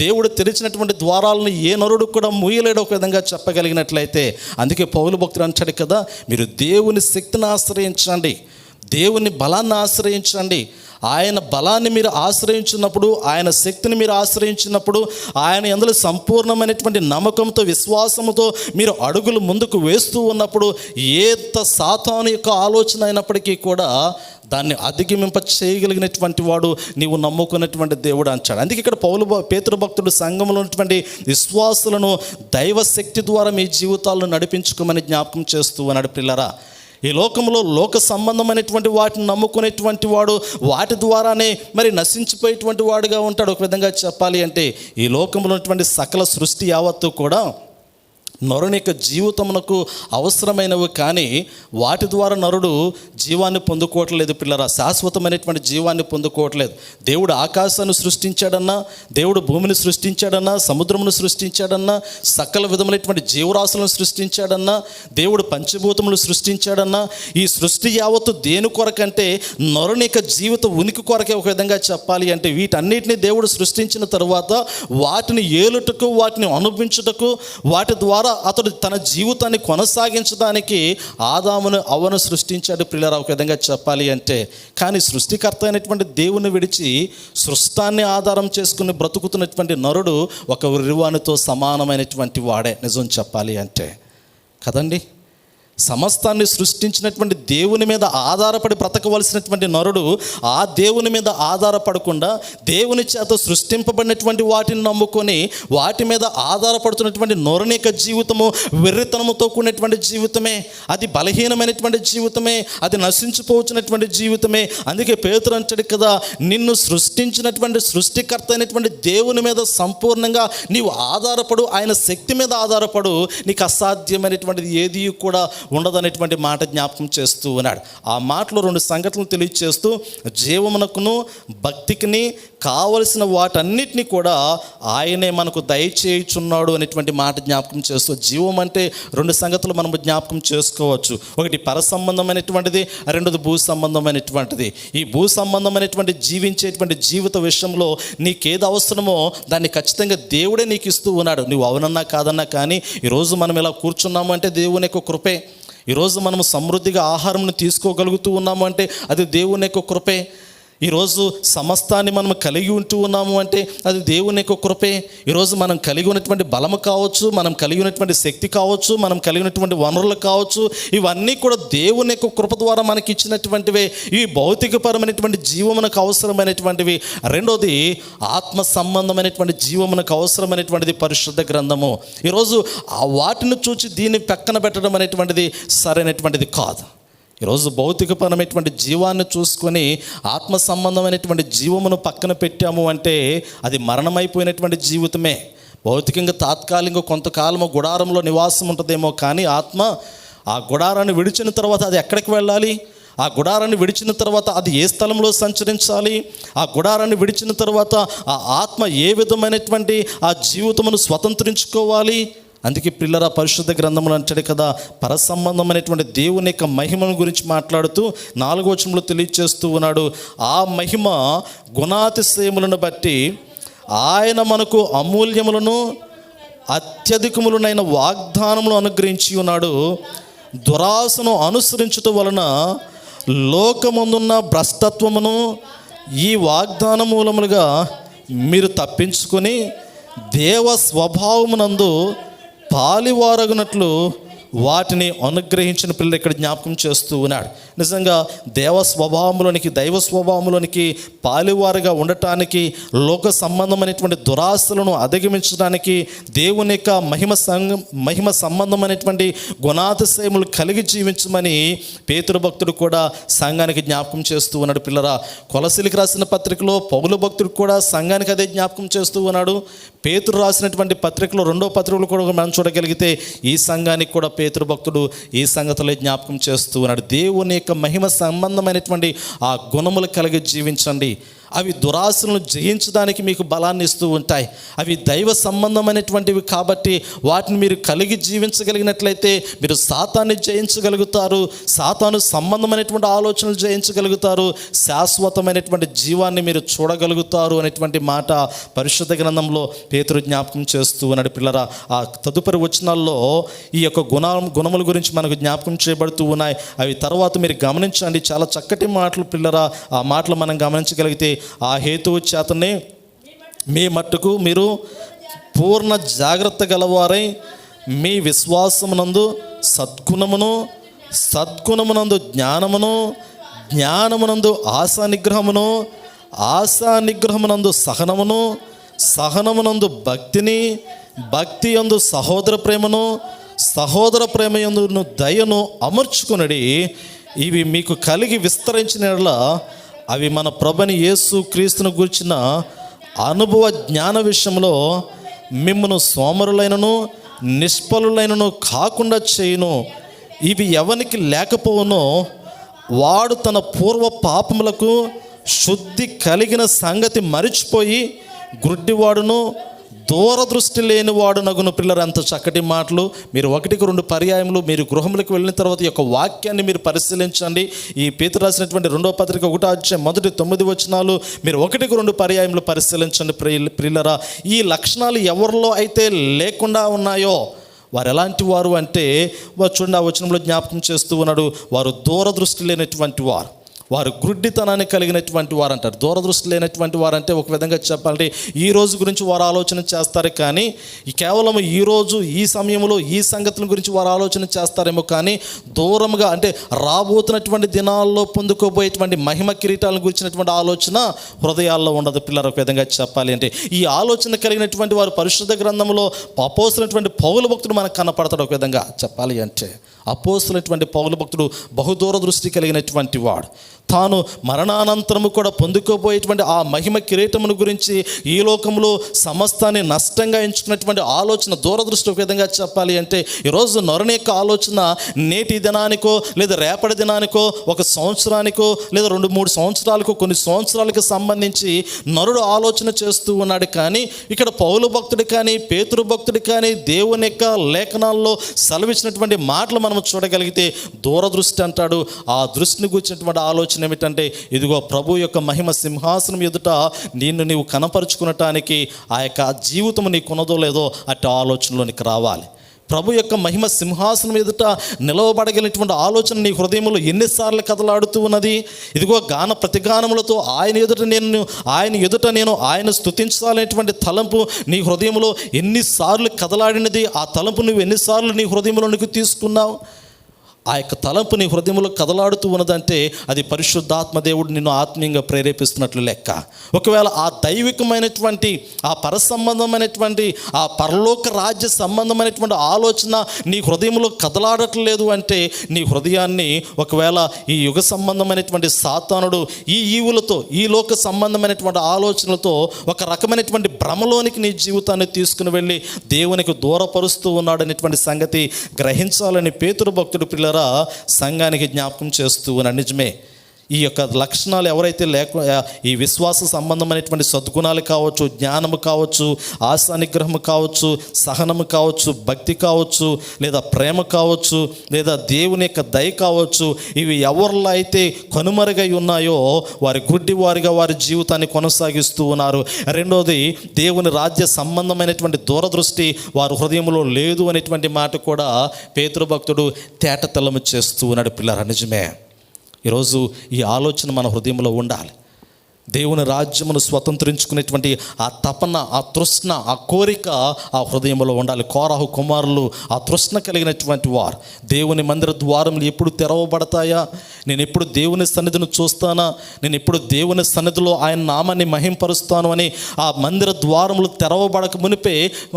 దేవుడు తెరిచినటువంటి ద్వారాలను ఏ నరుడు కూడా మూయలేడు, ఒక విధంగా చెప్పగలిగినట్లయితే. అందుకే పౌలు భక్తుడు అంటాడు కదా, మీరు దేవుని శక్తిని ఆశ్రయించండి, దేవుని బలాన్ని ఆశ్రయించండి. ఆయన బలాన్ని మీరు ఆశ్రయించినప్పుడు, ఆయన శక్తిని మీరు ఆశ్రయించినప్పుడు, ఆయన యందు సంపూర్ణమైనటువంటి నమ్మకంతో, విశ్వాసంతో మీరు అడుగులు ముందుకు వేస్తూ ఉన్నప్పుడు ఎంత సాతాను యొక్క ఆలోచన అయినప్పటికీ కూడా దాన్ని అధిగమింప చేయగలిగినటువంటి వాడు నీవు నమ్ముకున్నటువంటి దేవుడు అంటాడు. అందుకే ఇక్కడ పేతురు భక్తుడు సంఘంలో ఉన్నటువంటి విశ్వాసులను దైవశక్తి ద్వారా మీ జీవితాలను నడిపించుకోమని జ్ఞాపకం చేస్తూ అన్నాడు. పిల్లరా, ఈ లోకంలో లోక సంబంధమైనటువంటి వాటిని నమ్ముకునేటువంటి వాడు వాటి ద్వారానే మరి నశించిపోయేటువంటి వాడుగా ఉంటాడు. ఒక విధంగా చెప్పాలి అంటే ఈ లోకంలో ఉన్నటువంటి సకల సృష్టి యావత్తు కూడా నరుని యొక్క జీవితమునకు అవసరమైనవి, కానీ వాటి ద్వారా నరుడు జీవాన్ని పొందుకోవట్లేదు పిల్లరా. శాశ్వతమైనటువంటి జీవాన్ని పొందుకోవట్లేదు. దేవుడు ఆకాశాన్ని సృష్టించాడన్నా, దేవుడు భూమిని సృష్టించాడన్నా, సముద్రమును సృష్టించాడన్నా, సకల విధమైనటువంటి జీవరాశులను సృష్టించాడన్నా, దేవుడు పంచభూతములు సృష్టించాడన్నా, ఈ సృష్టి యావత్తు దేని కొరకంటే నరుని యొక్క జీవిత ఉనికి కొరకే. ఒక విధంగా చెప్పాలి అంటే వీటన్నిటిని దేవుడు సృష్టించిన తరువాత వాటిని ఏలుటకు, వాటిని అనుభవించుటకు, వాటి ద్వారా అతడు తన జీవితాన్ని కొనసాగించడానికి ఆదామును అవ్వను సృష్టించాడు పిల్లరా. ఒక విధంగా చెప్పాలి అంటే కానీ సృష్టికర్త అయినటువంటి దేవుని విడిచి సృష్టాన్ని ఆధారం చేసుకుని బ్రతుకుతున్నటువంటి నరుడు ఒక ఉరివానితో సమానమైనటువంటి వాడే నిజం చెప్పాలి అంటే కదండి. సమస్తాన్ని సృష్టించినటువంటి దేవుని మీద ఆధారపడి బ్రతకవలసినటువంటి నరుడు ఆ దేవుని మీద ఆధారపడకుండా దేవుని చేత సృష్టింపబడినటువంటి వాటిని నమ్ముకొని వాటి మీద ఆధారపడుతున్నటువంటి నరుని యొక్క జీవితము వెర్రితనముతో కూడినటువంటి జీవితమే, అది బలహీనమైనటువంటి జీవితమే, అది నశించిపోవచ్చినటువంటి జీవితమే. అందుకే పేతురు అంటాడు కదా, నిన్ను సృష్టించినటువంటి సృష్టికర్త అయినటువంటి దేవుని మీద సంపూర్ణంగా నీవు ఆధారపడు, ఆయన శక్తి మీద ఆధారపడు, నీకు అసాధ్యమైనటువంటిది ఏది కూడా ఉండదనేటువంటి మాట జ్ఞాపకం చేస్తూ ఉన్నాడు. ఆ మాటలో రెండు సంగతులను తెలియజేస్తూ జీవమునకును భక్తికిని కావలసిన వాటన్నిటినీ కూడా ఆయనే మనకు దయచేయుచున్నాడు అనేటువంటి మాట జ్ఞాపకం చేస్తూ, జీవం అంటే రెండు సంగతులు మనం జ్ఞాపకం చేసుకోవచ్చు. ఒకటి పర సంబంధమైనటువంటిది, రెండోది భూ సంబంధమైనటువంటిది. ఈ భూ సంబంధమైనటువంటి జీవించేటువంటి జీవిత విషయంలో నీకేది అవసరమో దాన్ని ఖచ్చితంగా దేవుడే నీకు ఇస్తూ ఉన్నాడు. నువ్వు అవునన్నా కాదన్నా కానీ ఈరోజు మనం ఇలా కూర్చున్నాము అంటే దేవుని యొక్క కృపే. ఈరోజు మనం సమృద్ధిగా ఆహారంను తీసుకోగలుగుతూ ఉన్నాము అంటే అది దేవుని యొక్క కృపే. ఈరోజు సమస్తాన్ని మనం కలిగి ఉంటూ ఉన్నాము అంటే అది దేవుని యొక్క కృపే. ఈరోజు మనం కలిగి ఉన్నటువంటి బలము కావచ్చు, మనం కలిగి ఉన్నటువంటి శక్తి కావచ్చు, మనం కలిగి ఉన్నటువంటి వనరులు కావచ్చు, ఇవన్నీ కూడా దేవుని యొక్క కృప ద్వారా మనకి ఇచ్చినటువంటివే. ఇవి భౌతికపరమైనటువంటి జీవమునకు అవసరమైనటువంటివి. రెండోది ఆత్మ సంబంధమైనటువంటి జీవమునకు అవసరమైనటువంటిది పరిశుద్ధ గ్రంథము. ఈరోజు ఆ వాటిని చూసి దీన్ని పక్కన పెట్టడం అనేటువంటిది సరైనటువంటిది కాదు. ఈరోజు భౌతికపరమైనటువంటి జీవాన్ని చూసుకొని ఆత్మ సంబంధమైనటువంటి జీవమును పక్కన పెట్టాము అంటే అది మరణమైపోయినటువంటి జీవితమే. భౌతికంగా తాత్కాలికంగా కొంతకాలము గుడారంలో నివాసం ఉంటుందేమో, కానీ ఆత్మ ఆ గుడారాన్ని విడిచిన తర్వాత అది ఎక్కడికి వెళ్ళాలి? ఆ గుడారాన్ని విడిచిన తర్వాత అది ఏ స్థలంలో సంచరించాలి? ఆ గుడారాన్ని విడిచిన తర్వాత ఆ ఆత్మ ఏ విధమైనటువంటి ఆ జీవితమును స్వతంత్రించుకోవాలి? అందుకే పిల్లరా పరిశుద్ధ గ్రంథములు అంటాడు కదా, పరసంబంధమైనటువంటి దేవుని యొక్క మహిమను గురించి మాట్లాడుతూ 4వ వచనంలో తెలియజేస్తూ ఉన్నాడు. ఆ మహిమ గుణాతిశయములను బట్టి ఆయన మనకు అమూల్యములను అత్యధికములనైన వాగ్దానములు అనుగ్రహించి ఉన్నాడు. దురాశను అనుసరించటం వలన లోకమందున్న భ్రష్టత్వమును ఈ వాగ్దాన మూలములుగా మీరు తప్పించుకొని దేవ స్వభావమునందు పాలివారగునట్లు వాటిని అనుగ్రహించిన పిల్లలు ఇక్కడ జ్ఞాపకం చేస్తూ ఉన్నాడు. నిజంగా దేవ స్వభావంలోనికి, దైవ స్వభావంలోనికి పాలివారుగా ఉండటానికి, లోక సంబంధమైనటువంటి దురాశలను అధిగమించడానికి, దేవుని యొక్క మహిమ సంబంధమైనటువంటి గుణాతిశయములు కలిగి జీవించమని పేతురు భక్తుడు కూడా సంఘానికి జ్ఞాపకం చేస్తూ ఉన్నాడు. పిల్లరా, కొలసీలకు రాసిన పత్రికలో పౌలు భక్తుడు కూడా సంఘానికి అదే జ్ఞాపకం చేస్తూ ఉన్నాడు. పేతురు రాసినటువంటి పత్రికలో 2వ పత్రికలు కూడా మనం చూడగలిగితే ఈ సంఘానికి కూడా పేతురు భక్తుడు ఈ సంగతులే జ్ఞాపకం చేస్తూ ఉన్నాడు. దేవుని యొక్క మహిమ సంబంధమైనటువంటి ఆ గుణములు కలిగి జీవించండి. అవి దురాశలను జయించడానికి మీకు బలాన్ని ఇస్తూ ఉంటాయి. అవి దైవ సంబంధమైనటువంటివి కాబట్టి వాటిని మీరు కలిగి జీవించగలిగినట్లయితే మీరు సాతాన్ని జయించగలుగుతారు, సాతాను సంబంధమైనటువంటి ఆలోచనలు జయించగలుగుతారు, శాశ్వతమైనటువంటి జీవాన్ని మీరు చూడగలుగుతారు అనేటువంటి మాట పరిశుద్ధ గ్రంథంలో పేతురు జ్ఞాపకం చేస్తూ ఉన్నాడు. పిల్లరా, ఆ తదుపరి వచనాల్లో ఈ యొక్క గుణముల గురించి మనకు జ్ఞాపకం చేయబడుతూ ఉన్నాయి. అవి తర్వాత మీరు గమనించండి, చాలా చక్కటి మాటలు పిల్లరా. ఆ మాటలు మనం గమనించగలిగితే ఆ హేతువు చేతనే మీ మట్టుకు మీరు పూర్ణ జాగ్రత్త గలవారై మీ విశ్వాసమునందు సద్గుణమునందు జ్ఞానమునందు ఆశా నిగ్రహమునందు సహనమునందు భక్తి యందు సహోదర ప్రేమను, సహోదర ప్రేమయందును దయను అమర్చుకొనుడి. ఇవి మీకు కలిగి విస్తరించిన యెడల అవి మన ప్రభుని యేసు క్రీస్తును గూర్చిన అనుభవ జ్ఞాన విషయంలో మిమ్మును సోమరులైనను నిష్ఫలులైనను కాకుండా చేయును. ఇవి ఎవనికి లేకపోవునో వాడు తన పూర్వ పాపములకు శుద్ధి కలిగిన సంగతి మరిచిపోయి గుడ్డివాడును దూరదృష్టి లేనివాడు నగును. పిల్లలు ఎంత చక్కటి మాటలు. మీరు 1-2 పర్యాయములు మీరు గృహములకు వెళ్ళిన తర్వాత ఈ యొక్క వాక్యాన్ని మీరు పరిశీలించండి. ఈ పేతురు రాసినటువంటి 2వ పత్రిక 1వ అధ్యాయం మొదటి 9 వచనాలు మీరు 1-2 పర్యాయములు పరిశీలించండి. ప్రియులరా, ఈ లక్షణాలు ఎవరిలో అయితే లేకుండా ఉన్నాయో వారు ఎలాంటి వారు అంటే, చూడండి ఆ వచనంలో జ్ఞాపకం చేస్తూ ఉన్నాడు, వారు దూరదృష్టి లేనటువంటి వారు, వారు గుడ్డితనాన్ని కలిగినటువంటి వారు అంటారు. దూరదృష్టి లేనటువంటి వారు అంటే ఒక విధంగా చెప్పాలంటే ఈ రోజు గురించి వారు ఆలోచన చేస్తారు, కానీ కేవలం ఈ రోజు ఈ సమయంలో ఈ సంగతుల గురించి వారు ఆలోచన చేస్తారేమో, కానీ దూరంగా అంటే రాబోతున్నటువంటి దినాల్లో పొందుకోబోయేటువంటి మహిమ కిరీటాలను గురించినటువంటి ఆలోచన హృదయాల్లో ఉండదు. పిల్లలు ఒక విధంగా చెప్పాలి అంటే ఈ ఆలోచన కలిగినటువంటి వారు పరిశుద్ధ గ్రంథంలో అపోస్తులైనటువంటి పౌలు భక్తుడు మనకు కనపడతాడు. ఒక విధంగా చెప్పాలి అంటే అపోస్తులైనటువంటి పౌలు భక్తుడు బహుదూర దృష్టి కలిగినటువంటి వాడు. తాను మరణానంతరము కూడా పొందుకోబోయేటువంటి ఆ మహిమ కిరీటమును గురించి ఈ లోకంలో సమస్తాన్ని నష్టంగా ఎంచుకున్నటువంటి ఆలోచన దూరదృష్టి. ఒక విధంగా చెప్పాలి అంటే ఈరోజు నరుని యొక్క ఆలోచన నేటి దినానికో లేదా రేపటి దినానికో ఒక సంవత్సరానికో లేదా 2-3 సంవత్సరాలకు కొన్ని సంవత్సరాలకు సంబంధించి నరుడు ఆలోచన చేస్తూ ఉన్నాడు. కానీ ఇక్కడ పౌలు భక్తుడు కానీ పేతురు భక్తుడు కానీ దేవుని యొక్క లేఖనాల్లో సెలవిచ్చినటువంటి మాటలు మనం చూడగలిగితే దూరదృష్టి అంటాడు. ఆ దృష్టిని గురించినటువంటి ఆలోచన ఏమిటంటే, ఇదిగో ప్రభు యొక్క మహిమ సింహాసనం ఎదుట నిన్ను నీవు కనపరుచుకునటానికి ఆ యొక్క జీవితం నీకు ఉన్నదో లేదో అటు ఆలోచనలోనికి రావాలి. ప్రభు యొక్క మహిమ సింహాసనం ఎదుట నిలవబడగలిగినటువంటి ఆలోచన నీ హృదయంలో ఎన్నిసార్లు కదలాడుతూ ఉన్నది. ఇదిగో గాన ప్రతిగానములతో ఆయన ఎదుట నేను ఆయన స్తుతించాలనేటువంటి తలంపు నీ హృదయంలో ఎన్నిసార్లు కదలాడినది. ఆ తలంపు నువ్వు ఎన్నిసార్లు నీ హృదయంలోనికి తీసుకున్నావు. ఆ యొక్క తలంపు నీ హృదయంలో కదలాడుతూ ఉన్నదంటే అది పరిశుద్ధాత్మ దేవుడు నిన్ను ఆత్మీయంగా ప్రేరేపిస్తున్నట్లు లెక్క. ఒకవేళ ఆ దైవికమైనటువంటి ఆ పరసంబంధమైనటువంటి ఆ పరలోక రాజ్య సంబంధమైనటువంటి ఆలోచన నీ హృదయంలో కదలాడట్లేదు అంటే నీ హృదయాన్ని ఒకవేళ ఈ యుగ సంబంధమైనటువంటి సాతానుడు ఈ ఈవులతో ఈ లోక సంబంధమైనటువంటి ఆలోచనలతో ఒక రకమైనటువంటి భ్రమలోనికి నీ జీవితాన్ని తీసుకుని వెళ్ళి దేవునికి దూరపరుస్తూ ఉన్నాడు అనేటువంటి సంగతి గ్రహించాలని పేతురు భక్తుడు పిల్లల సంఘానికి జ్ఞాపకం చేస్తూ ఉన్నాడు. నిజమే, ఈ యొక్క లక్షణాలు ఎవరైతే ఈ విశ్వాస సంబంధమైనటువంటి సద్గుణాలు కావచ్చు, జ్ఞానము కావచ్చు, ఆశానిగ్రహము కావచ్చు, సహనము కావచ్చు, భక్తి కావచ్చు, లేదా ప్రేమ కావచ్చు, లేదా దేవుని యొక్క దయ కావచ్చు, ఇవి ఎవరిలో అయితే కనుమరుగై ఉన్నాయో వారి గుడ్డివారిగా వారి జీవితాన్ని కొనసాగిస్తూ ఉన్నారు. రెండోది, దేవుని రాజ్య సంబంధమైనటువంటి దూరదృష్టి వారి హృదయంలో లేదు అనేటువంటి మాట కూడా పేతురు భక్తుడు తేటతెల్లము చేస్తూ ఉన్నాడు. పిల్లరా, నిజమే, ఈరోజు ఈ ఆలోచన మన హృదయంలో ఉండాలి. దేవుని రాజ్యమును స్వతంత్రించుకునేటువంటి ఆ తపన, ఆ తృష్ణ, ఆ కోరిక ఆ హృదయంలో ఉండాలి. కోరాహు కుమారులు ఆ తృష్ణ కలిగినటువంటి వారు. దేవుని మందిర ద్వారములు ఎప్పుడు తెరవబడతాయా, నేను ఎప్పుడు దేవుని సన్నిధిని చూస్తానా, నేను ఎప్పుడు దేవుని సన్నిధిలో ఆయన నామాన్ని మహింపరుస్తాను అని ఆ మందిర ద్వారములు తెరవబడక మునిపే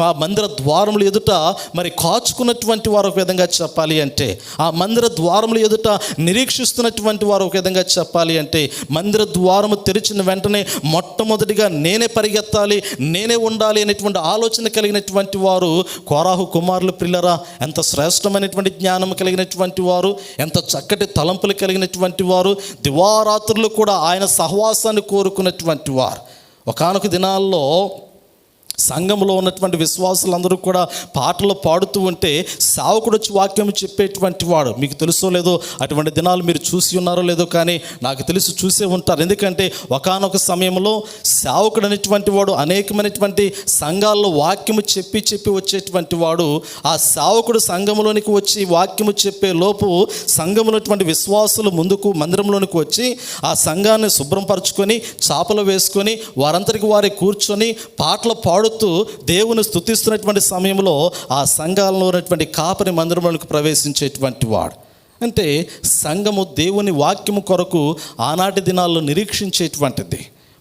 ఆ మందిర ద్వారములు ఎదుట మరి కాచుకున్నటువంటి వారు ఒక విధంగా చెప్పాలి అంటే, ఆ మందిర ద్వారములు ఎదుట నిరీక్షిస్తున్నటువంటి వారు ఒక విధంగా చెప్పాలి అంటే, మందిర ద్వారము తెరిచిన వెంటనే మొట్టమొదటిగా నేనే పరిగెత్తాలి, నేనే ఉండాలి అనేటువంటి ఆలోచన కలిగినటువంటి వారు కోరాహు కుమారులు. పిల్లరా, ఎంత శ్రేష్టమైనటువంటి జ్ఞానం కలిగినటువంటి వారు, ఎంత చక్కటి తలంపులు కలిగినటువంటి వారు, దివారాత్రులు కూడా ఆయన సహవాసాన్ని కోరుకున్నటువంటి వారు. ఒకానొక దినాల్లో సంఘంలో ఉన్నటువంటి విశ్వాసులందరూ కూడా పాటలు పాడుతూ ఉంటే సేవకుడు వచ్చి వాక్యం చెప్పేటువంటి వాడు. మీకు తెలుసో లేదో, అటువంటి దినాలు మీరు చూసి ఉన్నారో లేదో, కానీ నాకు తెలిసి చూసే ఉంటారు. ఎందుకంటే ఒకానొక సమయంలో సేవకుడు అనేటువంటి వాడు అనేకమైనటువంటి సంఘాల్లో వాక్యము చెప్పి వచ్చేటువంటి వాడు. ఆ సేవకుడు సంఘంలోనికి వచ్చి వాక్యము చెప్పే లోపు సంఘంలోటువంటి విశ్వాసులు ముందుకు మందిరంలోనికి వచ్చి ఆ సంఘాన్ని శుభ్రంపరచుకొని చాపలు వేసుకొని వారంతరికి వారే కూర్చొని పాటలు పాడుతూ దేవుని స్తుతిస్తున్నటువంటి సమయంలో ఆ సంఘాలలో ఉన్నటువంటి కాపరి మందిరంలోకి ప్రవేశించేటువంటి వాడు. అంటే సంఘము దేవుని వాక్యము కొరకు ఆనాటి దినాల్లో నిరీక్షించేటువంటిది.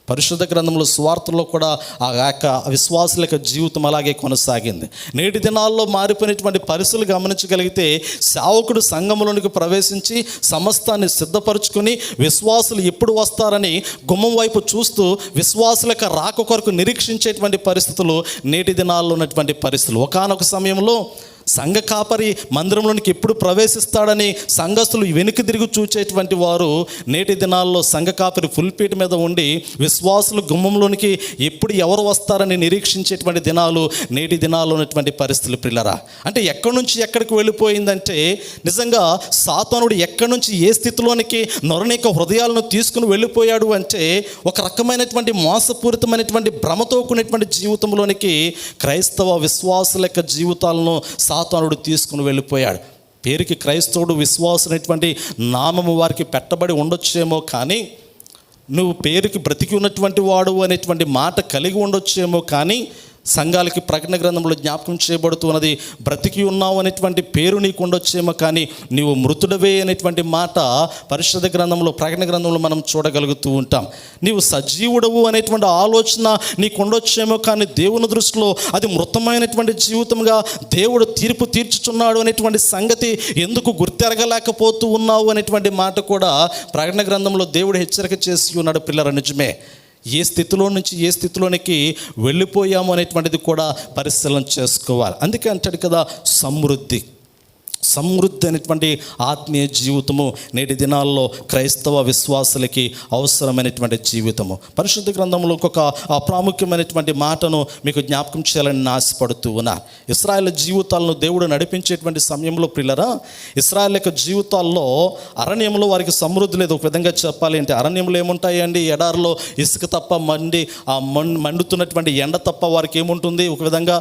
పరిశుద్ధ గ్రంథంలో సువార్తల్లో కూడా ఆ యొక్క విశ్వాసుల యొక్క జీవితం అలాగే కొనసాగింది. నేటి దినాల్లో మారిపోయినటువంటి పరిస్థితులు గమనించగలిగితే సేవకుడు సంఘంలోనికి ప్రవేశించి సమస్తాన్ని సిద్ధపరచుకొని విశ్వాసులు ఎప్పుడు వస్తారని గుమ్మం వైపు చూస్తూ విశ్వాసుల యొక్క రాక కొరకు నిరీక్షించేటువంటి పరిస్థితులు నేటి దినాల్లో ఉన్నటువంటి పరిస్థితులు. ఒకానొక సమయంలో సంఘ కాపరి మందిరంలోనికి ఎప్పుడు ప్రవేశిస్తాడని సంఘస్థులు వెనుక తిరిగి చూచేటువంటి వారు నేటి దినాల్లో సంఘ కాపరి ఫుల్పీట్ మీద ఉండి విశ్వాసులు గుమ్మంలోనికి ఎప్పుడు ఎవరు వస్తారని నిరీక్షించేటువంటి దినాలు నేటి దినాల్లో ఉన్నటువంటి పరిస్థితులు పిల్లరా. అంటే ఎక్కడి నుంచి ఎక్కడికి వెళ్ళిపోయిందంటే నిజంగా సాతానుడు ఎక్కడి నుంచి ఏ స్థితిలోనికి నొరనిక హృదయాలను తీసుకుని వెళ్ళిపోయాడు అంటే ఒక రకమైనటువంటి మోసపూరితమైనటువంటి భ్రమతో కూడినటువంటి జీవితంలోనికి క్రైస్తవ విశ్వాసుల యొక్క జీవితాలను సాతానుడు తీసుకుని వెళ్ళిపోయాడు. పేరుకి క్రైస్తవుడు విశ్వాసం అనేటువంటి నామము వారికి పెట్టబడి ఉండొచ్చేమో, కానీ నువ్వు పేరుకి బ్రతికి ఉన్నటువంటి వాడు అనేటువంటి మాట కలిగి ఉండొచ్చేమో, కానీ సంఘాలకి ప్రకటన గ్రంథంలో జ్ఞాపకం చేయబడుతున్నది బ్రతికి ఉన్నావు అనేటువంటి పేరు నీకు ఉండొచ్చేమో, కానీ నీవు మృతుడవే అనేటువంటి మాట పరిశుద్ధ గ్రంథంలో ప్రకటన గ్రంథంలో మనం చూడగలుగుతూ ఉంటాం. నీవు సజీవుడవు అనేటువంటి ఆలోచన నీకు ఉండొచ్చేమో, కానీ దేవుని దృష్టిలో అది మృతమైనటువంటి జీవితంగా దేవుడు తీర్పు తీర్చుచున్నాడు అనేటువంటి సంగతి ఎందుకు గుర్తెరగలేకపోతూ ఉన్నావు అనేటువంటి మాట కూడా ప్రకటన గ్రంథంలో దేవుడు హెచ్చరిక చేసి ఉన్నాడు. పిల్లల నిజమే, ఏ స్థితిలో నుంచి ఏ స్థితిలోనికి వెళ్ళిపోయాము అనేటువంటిది కూడా పరిశీలన చేసుకోవాలి. అందుకే అంటాడు కదా, సమృద్ధి అనేటువంటి ఆత్మీయ జీవితము నేటి దినాల్లో క్రైస్తవ విశ్వాసులకి అవసరమైనటువంటి జీవితము. పరిశుద్ధ గ్రంథంలో ఇంకొక ప్రాముఖ్యమైనటువంటి మాటను మీకు జ్ఞాపకం చేయాలని ఆశపడుతూ ఉన్నా. ఇశ్రాయేల్ జీవితాలను దేవుడు నడిపించేటువంటి సమయంలో పిల్లరా, ఇశ్రాయేల్ యొక్క జీవితాల్లో అరణ్యంలో వారికి సమృద్ధి లేదు. ఒక విధంగా చెప్పాలి అంటే అరణ్యంలో ఏముంటాయండి? ఎడారిలో ఇసుక తప్ప మండుతున్నటువంటి ఎండ తప్ప వారికి ఏముంటుంది? ఒక విధంగా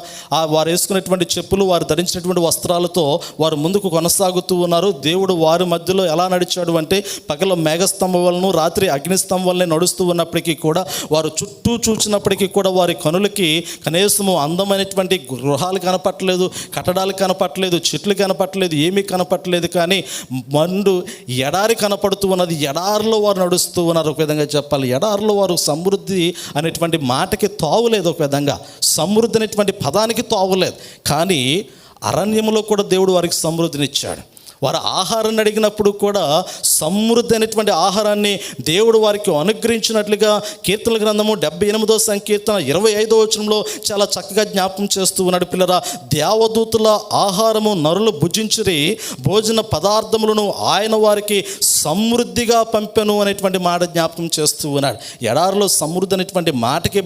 వారు వేసుకున్నటువంటి చెప్పులు, వారు ధరించినటువంటి వస్త్రాలతో వారు ముందుకు కొనసాగుతూ ఉన్నారు. దేవుడు వారి మధ్యలో ఎలా నడిచాడు అంటే పగల మేఘస్తంభం వలన రాత్రి అగ్నిస్తంభం వల్లనే నడుస్తూ ఉన్నప్పటికీ కూడా వారు చుట్టూ చూసినప్పటికీ కూడా వారి కనులకి కనీసము అందమైనటువంటి గృహాలు కనపట్టలేదు, కట్టడాలు కనపట్టలేదు, చెట్లు కనపట్టలేదు, ఏమీ కనపట్టలేదు, కానీ ఎడారి కనపడుతూ ఉన్నది. ఎడారిలో వారు నడుస్తూ ఉన్నారు. ఒక విధంగా చెప్పాలి, ఎడారిలో వారు సమృద్ధి అనేటువంటి మాటకి తావులేదు. ఒక విధంగా సమృద్ధి అనేటువంటి పదానికి తావులేదు, కానీ అరణ్యంలో కూడా దేవుడు వారికి సమృద్ధినిచ్చాడు. వారు ఆహారాన్ని అడిగినప్పుడు కూడా సమృద్ధి అయినటువంటి ఆహారాన్ని దేవుడు వారికి అనుగ్రహించినట్లుగా కీర్తనల గ్రంథము 78వ సంకీర్తన 25వ వచనంలో చాలా చక్కగా జ్ఞాపకం చేస్తూ ఉన్నాడు. పిల్లరా, దేవదూతుల ఆహారము నరులు భుజించిరి, భోజన పదార్థములను ఆయన వారికి సమృద్ధిగా పంపెను అనేటువంటి మాట జ్ఞాపకం చేస్తూ ఉన్నాడు. ఎడారిలో సమృద్ధి అనేటువంటి మాటకి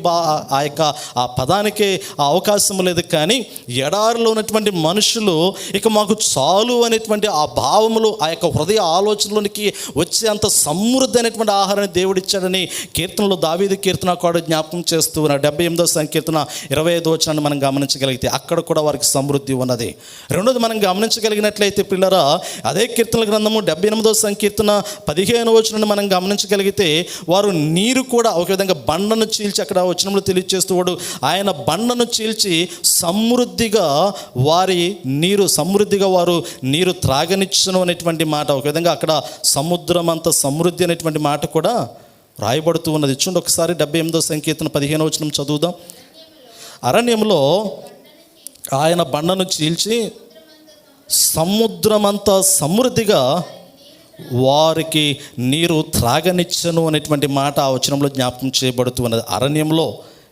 ఆ పదానికి ఆ అవకాశం లేదు, కానీ ఎడారిలో ఉన్నటువంటి మనుషులు ఇక మాకు చాలు అనేటువంటి ఆ భావములు, ఆ యొక్క హృదయ ఆలోచనలోనికి వచ్చే అంత సమృద్ధి అయినటువంటి ఆహారాన్ని దేవుడిచ్చాడని కీర్తనలో దావీదు కీర్తన కూడా జ్ఞాపకం చేస్తూ ఉన్నాడు. 78వ సంకీర్తన 25వ వచనాన్ని మనం గమనించగలిగితే అక్కడ కూడా వారికి సమృద్ధి ఉన్నది. రెండోది మనం గమనించగలిగినట్లయితే పిల్లరా, అదే కీర్తనల గ్రంథము 78వ సంకీర్తన 15వ వచనాన్ని మనం గమనించగలిగితే వారు నీరు కూడా ఒక విధంగా బండను చీల్చి, అక్కడ వచనంలో తెలియజేస్తూ వాడు ఆయన బండను చీల్చి సమృద్ధిగా వారు నీరు త్రాగనిచ్చును అనేటువంటి మాట. ఒక విధంగా అక్కడ సముద్రం అంత సమృద్ధి అనేటువంటి మాట కూడా రాయబడుతూ ఉన్నది. చూడండి ఒకసారి 78వ సంకీర్తన 15వ వచనం చదువుదాం. అరణ్యంలో ఆయన బండను చీల్చి సముద్రమంతా సమృద్ధిగా వారికి నీరు త్రాగనిచ్చను అనేటువంటి మాట ఆ వచనంలో జ్ఞాపకం చేయబడుతూ ఉన్నది. అరణ్యంలో,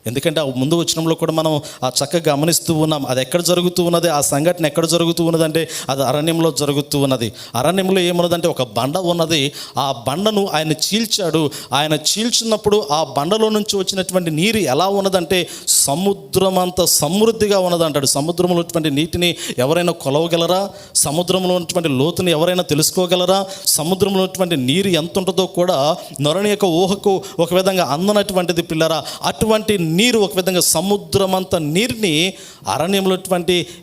ఎందుకంటే ఆ ముందు వచనంలో కూడా మనం ఆ చక్కగా గమనిస్తూ ఉన్నాం. అది ఎక్కడ జరుగుతూ ఉన్నది, ఆ సంఘటన ఎక్కడ జరుగుతూ ఉన్నదంటే అది అరణ్యంలో జరుగుతూ ఉన్నది. అరణ్యంలో ఏమున్నదంటే ఒక బండ ఉన్నది. ఆ బండను ఆయన చీల్చాడు. ఆయన చీల్చినప్పుడు ఆ బండలో నుంచి వచ్చినటువంటి నీరు ఎలా ఉన్నదంటే సముద్రం అంత సమృద్ధిగా ఉన్నదంటాడు. సముద్రంలో ఉన్నటువంటి నీటిని ఎవరైనా కొలవగలరా? సముద్రంలో ఉన్నటువంటి లోతుని ఎవరైనా తెలుసుకోగలరా? సముద్రంలో ఉన్నటువంటి నీరు ఎంత ఉంటుందో కూడా నరుని యొక్క ఊహకు ఒక విధంగా అందనటువంటిది పిల్లరా. అటువంటి నీరు, ఒక విధంగా సముద్రం అంత నీరుని అరణ్యంలో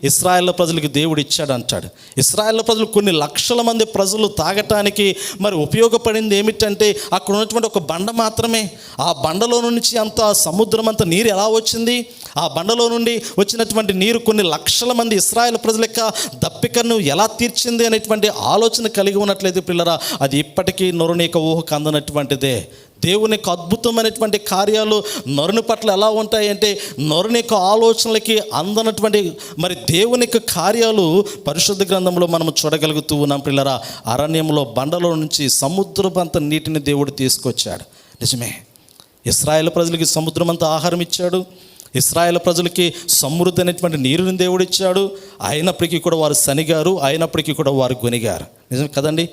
ఇశ్రాయేల్ ప్రజలకు దేవుడు ఇచ్చాడు అంటాడు. ఇశ్రాయేల్ ప్రజలు కొన్ని లక్షల మంది ప్రజలు తాగటానికి మరి ఉపయోగపడింది ఏమిటంటే అక్కడ ఉన్నటువంటి ఒక బండ మాత్రమే. ఆ బండలో నుంచి అంత సముద్రం అంత నీరు ఎలా వచ్చింది? ఆ బండలో నుండి వచ్చినటువంటి నీరు కొన్ని లక్షల మంది ఇశ్రాయేల్ ప్రజల యొక్క దప్పికను ఎలా తీర్చింది అనేటువంటి ఆలోచన కలిగి ఉన్నట్లయితే పిల్లరా, అది ఇప్పటికీ నరుని యొక్క ఊహకు అందనటువంటిదే. దేవుని యొక్క అద్భుతమైనటువంటి కార్యాలు నరుని పట్ల ఎలా ఉంటాయంటే, నరుని యొక్క ఆలోచనలకి అందనటువంటి మరి దేవుని యొక్క కార్యాలు పరిశుద్ధ గ్రంథంలో మనం చూడగలుగుతూ ఉన్నాం పిల్లరా. అరణ్యంలో బండలో నుంచి సముద్రమంత నీటిని దేవుడు తీసుకొచ్చాడు. నిజమే, ఇశ్రాయేలు ప్రజలకి సముద్రం అంతా ఆహారం ఇచ్చాడు. ఇశ్రాయేలు ప్రజలకి సమృద్ధి అనేటువంటి నీరుని దేవుడు ఇచ్చాడు. అయినప్పటికీ కూడా వారు సనిగారు, అయినప్పటికీ కూడా వారు గొనిగారు. నిజం కదండి.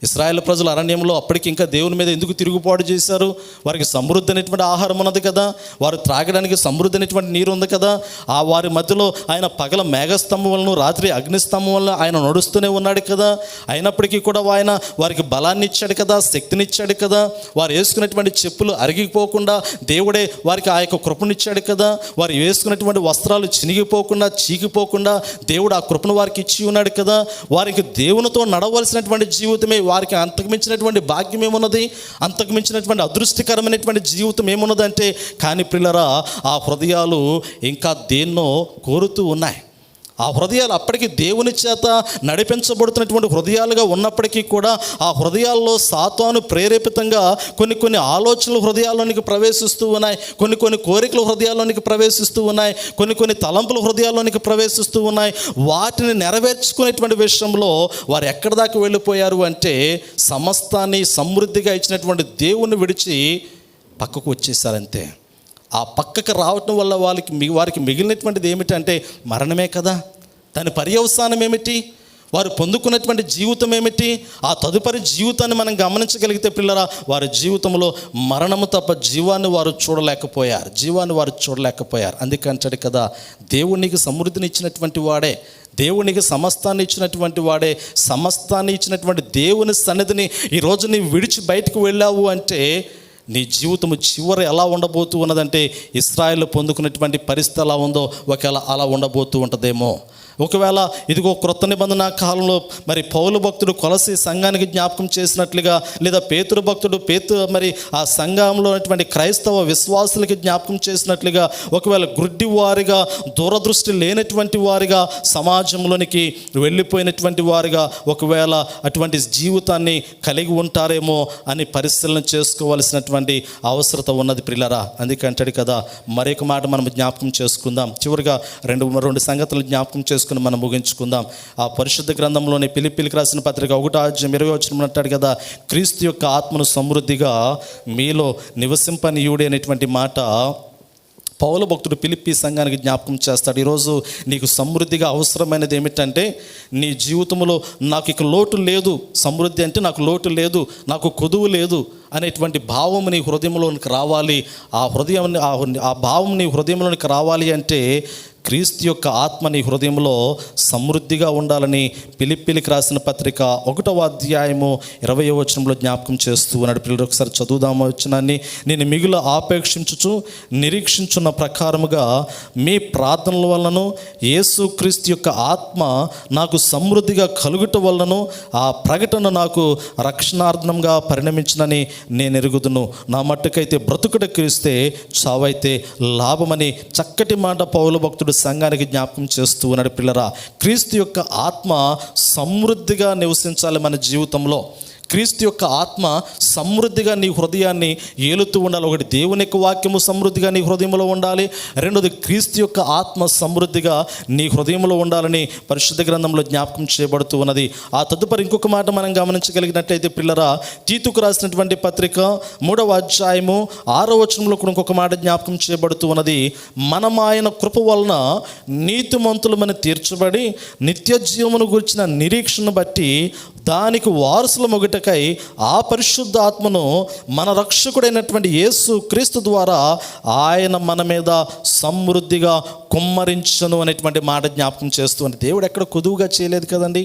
ఇశ్రాయేలు ప్రజలు అరణ్యంలో అప్పటికి ఇంకా దేవుని మీద ఎందుకు తిరుగుబాటు చేశారు? వారికి సమృద్ధి అనేటువంటి ఆహారం ఉన్నది కదా, వారు త్రాగడానికి సమృద్ధి అనేటువంటి నీరు ఉంది కదా. ఆ వారి మధ్యలో ఆయన పగల మేఘస్తంభం వలన, రాత్రి అగ్నిస్తంభం వలన ఆయన నడుస్తూనే ఉన్నాడు కదా. అయినప్పటికీ కూడా ఆయన వారికి బలాన్ని ఇచ్చాడు కదా, శక్తిని ఇచ్చాడు కదా. వారు వేసుకున్నటువంటి చెప్పులు అరిగిపోకుండా దేవుడే వారికి ఆ యొక్క కృపనిచ్చాడు కదా. వారు వేసుకున్నటువంటి వస్త్రాలు చినిగిపోకుండా, చీకిపోకుండా దేవుడు ఆ కృపను వారికి ఇచ్చి ఉన్నాడు కదా. వారికి దేవునితో నడవలసినటువంటి జీవితమే, వారికి అంతకుమించినటువంటి భాగ్యం ఏమున్నది, అంతకుమించినటువంటి అదృష్టకరమైనటువంటి జీవితం ఏమున్నదంటే, కానీ పిల్లరా ఆ హృదయాలు ఇంకా దేన్నో కోరుతూ ఉన్నాయి. ఆ హృదయాలు అప్పటికి దేవుని చేత నడిపించబడుతున్నటువంటి హృదయాలుగా ఉన్నప్పటికీ కూడా ఆ హృదయాల్లో సాతాను ప్రేరేపితంగా కొన్ని ఆలోచనలు హృదయాల్లోనికి ప్రవేశిస్తూ ఉన్నాయి, కొన్ని కోరికలు హృదయాల్లోనికి ప్రవేశిస్తూ ఉన్నాయి, కొన్ని తలంపులు హృదయాల్లోనికి ప్రవేశిస్తూ ఉన్నాయి. వాటిని నెరవేర్చుకునేటువంటి విషయంలో వారు ఎక్కడి దాకా వెళ్ళిపోయారు అంటే, సమస్తాన్ని సమృద్ధిగా ఇచ్చినటువంటి దేవుని విడిచి పక్కకు వచ్చేసారంతే. ఆ పక్కకు రావటం వల్ల వారికి మిగిలినటువంటిది ఏమిటంటే మరణమే కదా. దాని పర్యవసానం ఏమిటి? వారు పొందుకున్నటువంటి జీవితం ఏమిటి? ఆ తదుపరి జీవితాన్ని మనం గమనించగలిగితే పిల్లరా, వారి జీవితంలో మరణము తప్ప జీవాన్ని వారు చూడలేకపోయారు. అందుకంటాడు కదా, దేవునికి సమృద్ధిని ఇచ్చినటువంటి వాడే, దేవునికి సమస్తాన్ని ఇచ్చినటువంటి వాడే, సమస్తాన్ని ఇచ్చినటువంటి దేవుని సన్నిధిని ఈరోజు నీవు విడిచి బయటకు వెళ్ళావు అంటే నీ జీవితము చివరి ఎలా ఉండబోతూ ఉన్నదంటే, ఇశ్రాయేలు పొందుకున్నటువంటి పరిస్థితి ఎలా ఉందో ఒకవేళ అలా ఉండబోతూ ఉంటుందేమో. ఒకవేళ ఇదిగో క్రొత్త నిబంధన కాలంలో మరి పౌలు భక్తుడు కొలసి సంఘానికి జ్ఞాపకం చేసినట్లుగా, లేదా పేతురు భక్తుడు మరి ఆ సంఘంలో ఉన్నటువంటి క్రైస్తవ విశ్వాసులకి జ్ఞాపకం చేసినట్లుగా, ఒకవేళ గుడ్డి వారిగా, దూరదృష్టి లేనటువంటి వారిగా, సమాజంలోనికి వెళ్ళిపోయినటువంటి వారిగా ఒకవేళ అటువంటి జీవితాన్ని కలిగి ఉంటారేమో అని పరిశీలన చేసుకోవాల్సినటువంటి అవసరత ఉన్నది ప్రియులారా. అందుకంటాడు కదా, మరొక మాట మనం జ్ఞాపకం చేసుకుందాం. చివరిగా రెండు సంగతులు జ్ఞాపకం చేసుకుని మనం ముగించుకుందాం. ఆ పరిశుద్ధ గ్రంథంలోని ఫిలిప్పీలకు రాసిన పత్రిక 1:20 అంటాడు కదా, క్రీస్తు యొక్క ఆత్మను సమృద్ధిగా మీలో నివసింపనీయుడే అనేటువంటి మాట పౌలు భక్తుడు ఫిలిప్పీ సంఘానికి జ్ఞాపకం చేస్తాడు. ఈరోజు నీకు సమృద్ధిగా అవసరమైనది ఏమిటంటే, నీ జీవితంలో నాకు ఇక లోటు లేదు, సమృద్ధి అంటే నాకు లోటు లేదు, నాకు కొదువు లేదు అనేటువంటి భావం నీ హృదయంలోనికి రావాలి. ఆ భావం నీ హృదయంలోనికి రావాలి అంటే క్రీస్తు యొక్క ఆత్మ నీ హృదయంలో సమృద్ధిగా ఉండాలని ఫిలిప్పీలకు రాసిన పత్రిక 1:20 జ్ఞాపకం చేస్తూ ఉన్నాడు. పిల్లలు ఒకసారి చదువుదామా వచనాన్ని. నేను మిగులు ఆపేక్షించుచు నిరీక్షించున్న ప్రకారముగా మీ ప్రార్థనల వలన యేసు క్రీస్తు యొక్క ఆత్మ నాకు సమృద్ధిగా కలుగుట వలన ఆ ప్రకటన నాకు రక్షణార్థంగా పరిణమించినని నేను ఎరుగుదును. నా మట్టుకైతే బ్రతుకుట క్రీస్తే, చావైతే లాభమని చక్కటి మాట పౌలు భక్తుడు సంఘానికి జ్ఞాపకం చేస్తూ ఉన్నాడు. పిల్లరా, క్రీస్తు యొక్క ఆత్మ సమృద్ధిగా నివసించాలి మన జీవితంలో. క్రీస్తు యొక్క ఆత్మ సమృద్ధిగా నీ హృదయాన్ని ఏలుతూ ఉండాలి. ఒకటి, దేవుని యొక్క వాక్యము సమృద్ధిగా నీ హృదయంలో ఉండాలి. రెండోది, క్రీస్తు యొక్క ఆత్మ సమృద్ధిగా నీ హృదయంలో ఉండాలని పరిశుద్ధ గ్రంథంలో జ్ఞాపకం చేయబడుతూ ఉన్నది. ఆ తదుపరి ఇంకొక మాట మనం గమనించగలిగినట్టయితే పిల్లరా, తీతుకు రాసినటువంటి పత్రిక 3:6 కూడా ఇంకొక మాట జ్ఞాపకం చేయబడుతూ ఉన్నది. మనం ఆయన కృప వలన నీతిమంతులమని తీర్చబడి నిత్య జీవమును గురించిన నిరీక్షను బట్టి దానికి వారసుల మొగటకై ఆ పరిశుద్ధ ఆత్మను మన రక్షకుడైనటువంటి యేసు క్రీస్తు ద్వారా ఆయన మన మీద సమృద్ధిగా కుమ్మరించను అనేటువంటి మాట జ్ఞాపకం చేస్తూ ఉంది. దేవుడు ఎక్కడ కొదువుగా చేయలేదు కదండి.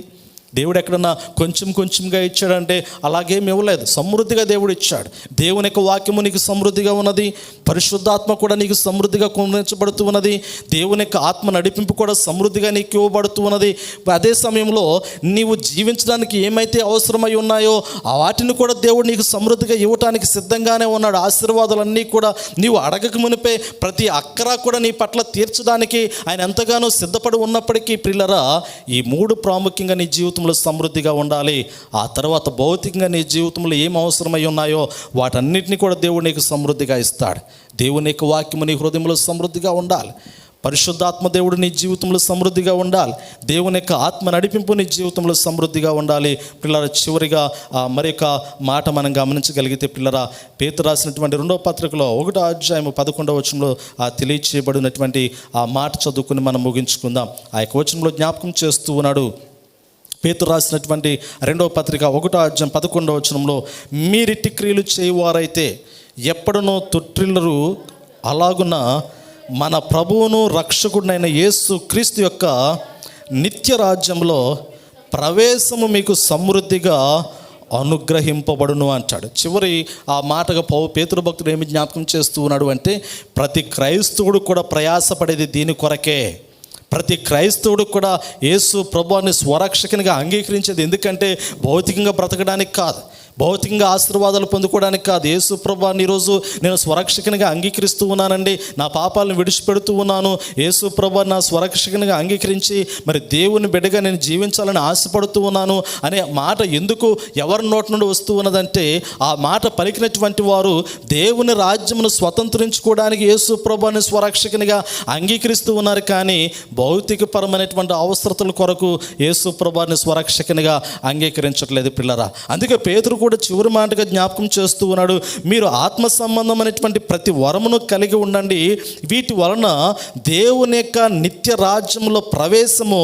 దేవుడు ఎక్కడన్నా కొంచెంగా ఇచ్చాడంటే అలాగేమి ఇవ్వలేదు, సమృద్ధిగా దేవుడు ఇచ్చాడు. దేవుని యొక్క వాక్యము నీకు సమృద్ధిగా ఉన్నది, పరిశుద్ధాత్మ కూడా నీకు సమృద్ధిగా కుమ్మరించబడుతూ ఉన్నది, దేవుని యొక్క ఆత్మ నడిపింపు కూడా సమృద్ధిగా నీకు ఇవ్వబడుతూ ఉన్నది. అదే సమయంలో నీవు జీవించడానికి ఏమైతే అవసరమై ఉన్నాయో వాటిని కూడా దేవుడు నీకు సమృద్ధిగా ఇవ్వటానికి సిద్ధంగానే ఉన్నాడు. ఆశీర్వాదాలన్నీ కూడా నీవు అడగక మునిపే ప్రతి అక్కర కూడా నీ పట్ల తీర్చడానికి ఆయన ఎంతగానో సిద్ధపడి ఉన్నప్పటికీ ప్రియులరా, ఈ 3 ప్రాముఖ్యంగా నీ జీవితం జీవితంలో సమృద్ధిగా ఉండాలి. ఆ తర్వాత భౌతికంగా నీ జీవితంలో ఏం అవసరమై ఉన్నాయో వాటన్నిటిని కూడా దేవుడు నీకు సమృద్ధిగా ఇస్తాడు. దేవుని యొక్క వాక్యము నీ హృదయంలో సమృద్ధిగా ఉండాలి. పరిశుద్ధాత్మ దేవుడు నీ జీవితంలో సమృద్ధిగా ఉండాలి. దేవుని యొక్క ఆత్మ నడిపింపు నీ జీవితంలో సమృద్ధిగా ఉండాలి. పిల్లల చివరిగా మరొక మాట మనం గమనించగలిగితే, పిల్లరా పేతురు రాసినటువంటి 2వ పత్రికలో 1వ అధ్యాయం 11వ వచనంలో తెలియచేయబడినటువంటి ఆ మాట చదువుకుని మనం ముగించుకుందాం. ఆ యొక్క వచనంలో జ్ఞాపకం చేస్తూ ఉన్నాడు. పేతురు రాసినటువంటి 2వ పత్రిక 1వ అధ్యాయం 11వ వచనంలో, మీరిట్టి క్రియలు చేయువారైతే ఎప్పుడనో తొట్టిల్లరు, అలాగున మన ప్రభువును రక్షకుడినైన యేసు క్రీస్తు యొక్క నిత్య రాజ్యంలో ప్రవేశము మీకు సమృద్ధిగా అనుగ్రహింపబడును అంటాడు. చివరి ఆ మాటగా పేతురు భక్తుడు ఏమి జ్ఞాపకం చేస్తూ ఉన్నాడు అంటే, ప్రతి క్రైస్తవుడు కూడా ప్రయాసపడేది దీని కొరకే. ప్రతి క్రైస్తవుడు కూడా యేసు ప్రభువుని స్వరక్షకునిగా అంగీకరించేది ఎందుకంటే భౌతికంగా బ్రతకడానికి కాదు, భౌతికంగా ఆశీర్వాదాలు పొందుకోవడానికి కాదు. యేసు ప్రభువుని ఈరోజు నేను స్వరక్షకునిగా అంగీకరిస్తూ ఉన్నానండి, నా పాపాలను విడిచిపెడుతూ ఉన్నాను, యేసు ప్రభువుని నా స్వరక్షకునిగా అంగీకరించి మరి దేవుని బిడ్డగా నేను జీవించాలని ఆశపడుతూ ఉన్నాను అనే మాట ఎందుకు ఎవరి నోటి నుండి వస్తూ ఉన్నదంటే, ఆ మాట పలికినటువంటి వారు దేవుని రాజ్యమును స్వతంత్రించుకోవడానికి యేసు ప్రభువుని స్వరక్షకునిగా అంగీకరిస్తూ ఉన్నారు. కానీ భౌతికపరమైనటువంటి అవసరతల కొరకు యేసు ప్రభువుని స్వరక్షకునిగా అంగీకరించట్లేదు పిల్లరా. అందుకే పేతురు కూడా చివరి మాటగా జ్ఞాపకం చేస్తూ ఉన్నాడు, మీరు ఆత్మ సంబంధమైనటువంటి ప్రతి వరమును కలిగి ఉండండి, వీటి వలన దేవుని యొక్క నిత్య రాజ్యంలో ప్రవేశము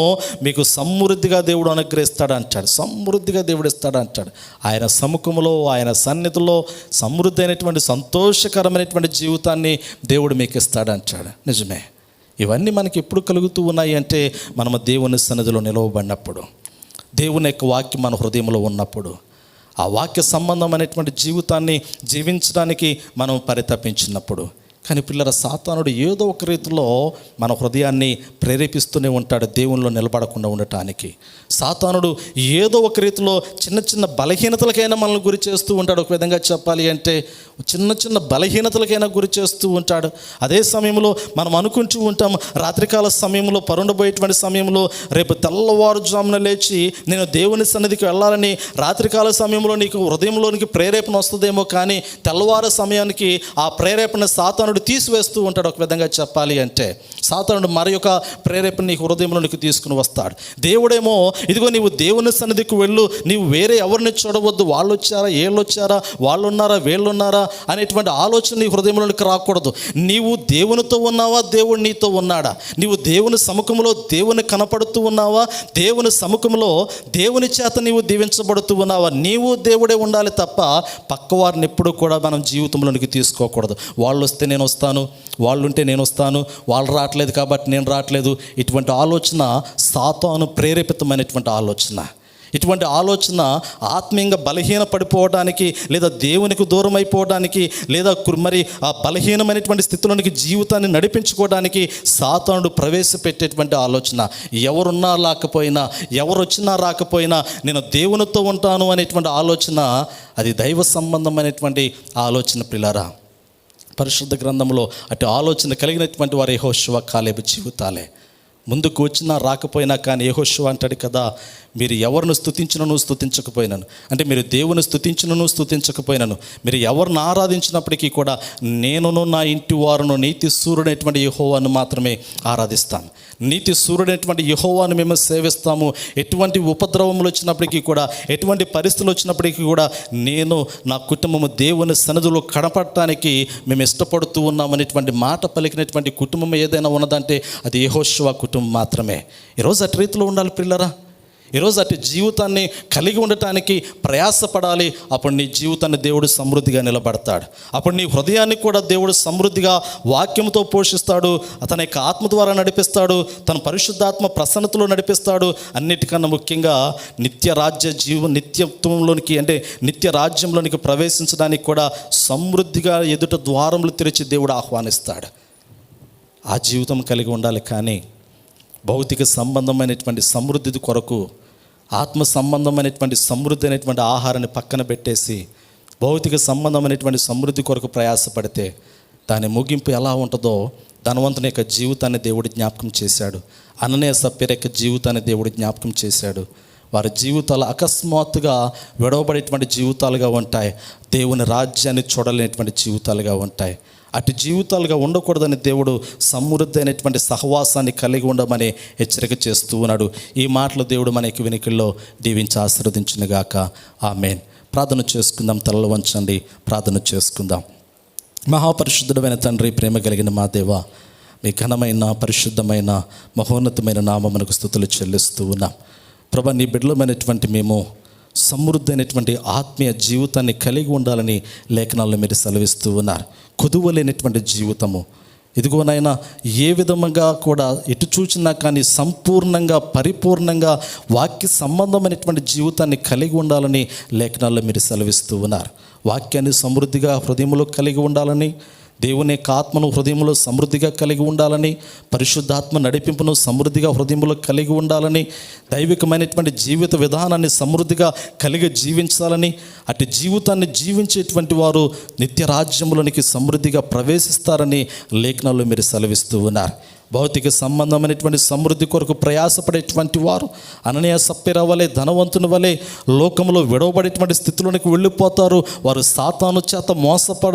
మీకు సమృద్ధిగా దేవుడు అనుగ్రహిస్తాడు అంటాడు. సమృద్ధిగా దేవుడు ఇస్తాడు అంటాడు. ఆయన సముఖంలో, ఆయన సన్నిధిలో సమృద్ధి అయినటువంటి సంతోషకరమైనటువంటి జీవితాన్ని దేవుడు మీకు ఇస్తాడు అంటాడు. నిజమే. ఇవన్నీ మనకి ఎప్పుడు కలుగుతూ ఉన్నాయి అంటే, మనము దేవుని సన్నిధిలో నిలవబడినప్పుడు, దేవుని యొక్క వాక్యం మన హృదయంలో ఉన్నప్పుడు, ఆ వాక్య సంబంధమైనటువంటి జీవితాన్ని జీవించడానికి మనం పరితపించినప్పుడు. కానీ పిల్లల సాతానుడు ఏదో ఒక రీతిలో మన హృదయాన్ని ప్రేరేపిస్తూనే ఉంటాడు దేవునిలో నిలబడకుండా ఉండటానికి. సాతానుడు ఏదో ఒక రీతిలో చిన్న చిన్న బలహీనతలకైనా మనల్ని గురి చేస్తూ ఉంటాడు. ఒక విధంగా చెప్పాలి అంటే చిన్న చిన్న బలహీనతలకైనా గురి చేస్తూ ఉంటాడు. అదే సమయంలో మనం అనుకుంటూ ఉంటాం, రాత్రికాల సమయంలో పరుండబోయేటువంటి సమయంలో రేపు తెల్లవారుజామున లేచి నేను దేవుని సన్నిధికి వెళ్ళాలని రాత్రికాల సమయంలో నీకు హృదయంలోనికి ప్రేరేపణ వస్తుందేమో, కానీ తెల్లవారు సమయానికి ఆ ప్రేరేపణ సాతానుడు తీసివేస్తూ ఉంటాడు. ఒక విధంగా చెప్పాలి అంటే సాతానుడు మరి యొక్క ప్రేరేపణ నీకు హృదయంలోనికి తీసుకుని వస్తాడు. దేవుడేమో ఇదిగో నీవు దేవుని సన్నిధికి వెళ్ళు, నీవు వేరే ఎవరిని చూడవద్దు, వాళ్ళు వచ్చారా వీళ్ళు వచ్చారా, వాళ్ళు ఉన్నారా వీళ్ళు ఉన్నారా అనేటువంటి ఆలోచన నీ హృదయంలోనికి రాకూడదు. నీవు దేవునితో ఉన్నావా, దేవుడు నీతో ఉన్నాడా? నీవు దేవుని సముఖంలో దేవుని కనపడుతూ ఉన్నావా, దేవుని సముఖంలో దేవుని చేత నీవు దీవించబడుతూ ఉన్నావా? నీవు దేవుడే ఉండాలి తప్ప పక్కవారిని ఎప్పుడు కూడా మనం జీవితంలోనికి తీసుకోకూడదు. వాళ్ళు వస్తే నేను వస్తాను, వాళ్ళు ఉంటే నేను వస్తాను, వాళ్ళు రావట్లేదు కాబట్టి నేను రావట్లేదు, ఇటువంటి ఆలోచన సాతాను ప్రేరేపితమైనటువంటి ఆలోచన. ఇటువంటి ఆలోచన ఆత్మీయంగా బలహీన పడిపోవడానికి, లేదా దేవునికి దూరం అయిపోవడానికి, లేదా మరి ఆ బలహీనమైనటువంటి స్థితిలోనికి జీవితాన్ని నడిపించుకోవడానికి సాతానుడు ప్రవేశపెట్టేటువంటి ఆలోచన. ఎవరున్నా రాకపోయినా, ఎవరు వచ్చినా రాకపోయినా నేను దేవునితో ఉంటాను అనేటువంటి ఆలోచన, అది దైవ సంబంధమైనటువంటి ఆలోచన పిల్లరా. పరిశుద్ధ గ్రంథంలో అటు ఆలోచన కలిగినటువంటి వారు యెహోషువ, కాలేబు జీవితాలే. ముందుకు వచ్చినా రాకపోయినా కానీ యెహోషువ అంటాడు కదా, మీరు ఎవరిని స్తుతించినను స్తుతించకపోయినాను, అంటే మీరు దేవుని స్తుతించినను స్తుతించకపోయినాను, మీరు ఎవరిని ఆరాధించినప్పటికీ కూడా నేనును నా ఇంటి వారును నీతి సూర్యుడైనటువంటి యెహోవాను మాత్రమే ఆరాధిస్తాము. నీతి సూర్యుడైనటువంటి యెహోవాను మేము సేవిస్తాము. ఎటువంటి ఉపద్రవములు వచ్చినప్పటికీ కూడా, ఎటువంటి పరిస్థితులు వచ్చినప్పటికీ కూడా నేను నా కుటుంబము దేవుని సన్నిధిలో కనపడటానికి మేము ఇష్టపడుతూ ఉన్నామనేటువంటి మాట పలికినటువంటి కుటుంబం ఏదైనా ఉన్నదంటే అది యెహోషువ కుటుంబం మాత్రమే. ఈరోజు అటు రీతిలో ఉండాలి పిల్లరా. ఈరోజు అటు జీవితాన్ని కలిగి ఉండటానికి ప్రయాసపడాలి. అప్పుడు నీ జీవితాన్ని దేవుడు సమృద్ధిగా నిలబడతాడు. అప్పుడు నీ హృదయాన్ని కూడా దేవుడు సమృద్ధిగా వాక్యంతో పోషిస్తాడు. తన యొక్క ఆత్మ ద్వారా నడిపిస్తాడు, తన పరిశుద్ధాత్మ ప్రసన్నతలో నడిపిస్తాడు. అన్నిటికన్నా ముఖ్యంగా నిత్యత్వంలోనికి అంటే నిత్య రాజ్యంలోనికి ప్రవేశించడానికి కూడా సమృద్ధిగా ఎదుట ద్వారములు తెరిచి దేవుడు ఆహ్వానిస్తాడు. ఆ జీవితం కలిగి ఉండాలి. కానీ భౌతిక సంబంధమైనటువంటి సమృద్ధి కొరకు, ఆత్మ సంబంధమైనటువంటి సమృద్ధి అనేటువంటి ఆహారాన్ని పక్కన పెట్టేసి భౌతిక సంబంధమైనటువంటి సమృద్ధి కొరకు ప్రయాసపడితే దాని ముగింపు ఎలా ఉంటుందో ధనవంతుని యొక్క జీవితాన్ని దేవుడు జ్ఞాపకం చేశాడు. అననీయ సప్ఫీరా యొక్క జీవితాన్ని దేవుడు జ్ఞాపకం చేశాడు. వారి జీవితాలు అకస్మాత్తుగా విడవబడేటువంటి జీవితాలుగా ఉంటాయి. దేవుని రాజ్యాన్ని చూడలేనటువంటి జీవితాలుగా ఉంటాయి. అటు జీవితాలుగా ఉండకూడదని దేవుడు సమృద్ధి అయినటువంటి సహవాసాన్ని కలిగి ఉండమని హెచ్చరిక చేస్తూ ఉన్నాడు. ఈ మాటలు దేవుడు మనకి వెనుకల్లో దీవించి ఆశీర్వదించునుగాక. ఆమేన్. ప్రార్థన చేసుకుందాం. తలలు వంచండి, ప్రార్థన చేసుకుందాం. మహాపరిశుద్ధుడమైన తండ్రి, ప్రేమ కలిగిన మా దేవ, మీ ఘనమైన పరిశుద్ధమైన మహోన్నతమైన నామమునకు స్తుతులు చెల్లిస్తూ ఉన్నాం. ప్రభా, నీ బిడ్డలమైనటువంటి మేము సమృద్ధి అయినటువంటి ఆత్మీయ జీవితాన్ని కలిగి ఉండాలని లేఖనాల్లో మీరు సెలవిస్తూ ఉన్నారు. కుదువలేనటువంటి జీవితము, ఇదిగోనైనా ఏ విధముగా కూడా ఎటు చూచినా కానీ సంపూర్ణంగా పరిపూర్ణంగా వాక్య సంబంధమైనటువంటి జీవితాన్ని కలిగి ఉండాలని లేఖనాల్లో మీరు సెలవిస్తూ ఉన్నారు. వాక్యాన్ని సమృద్ధిగా హృదయంలో కలిగి ఉండాలని, దేవుని యొక్క ఆత్మను హృదయంలో సమృద్ధిగా కలిగి ఉండాలని, పరిశుద్ధాత్మ నడిపింపును సమృద్ధిగా హృదయంలో కలిగి ఉండాలని, దైవికమైనటువంటి జీవిత విధానాన్ని సమృద్ధిగా కలిగి జీవించాలని, అటు జీవితాన్ని జీవించేటువంటి వారు నిత్య రాజ్యములోనికి సమృద్ధిగా ప్రవేశిస్తారని లేఖనాల్లో మీరు సెలవిస్తూ ఉన్నారు. భౌతిక సంబంధమైనటువంటి సమృద్ధి కొరకు ప్రయాసపడేటువంటి వారు అననీయ సప్ఫీరా వలె, ధనవంతుని వలె లోకంలో విడవబడేటువంటి స్థితిలోనికి వెళ్ళిపోతారు. వారు సాతాను చేత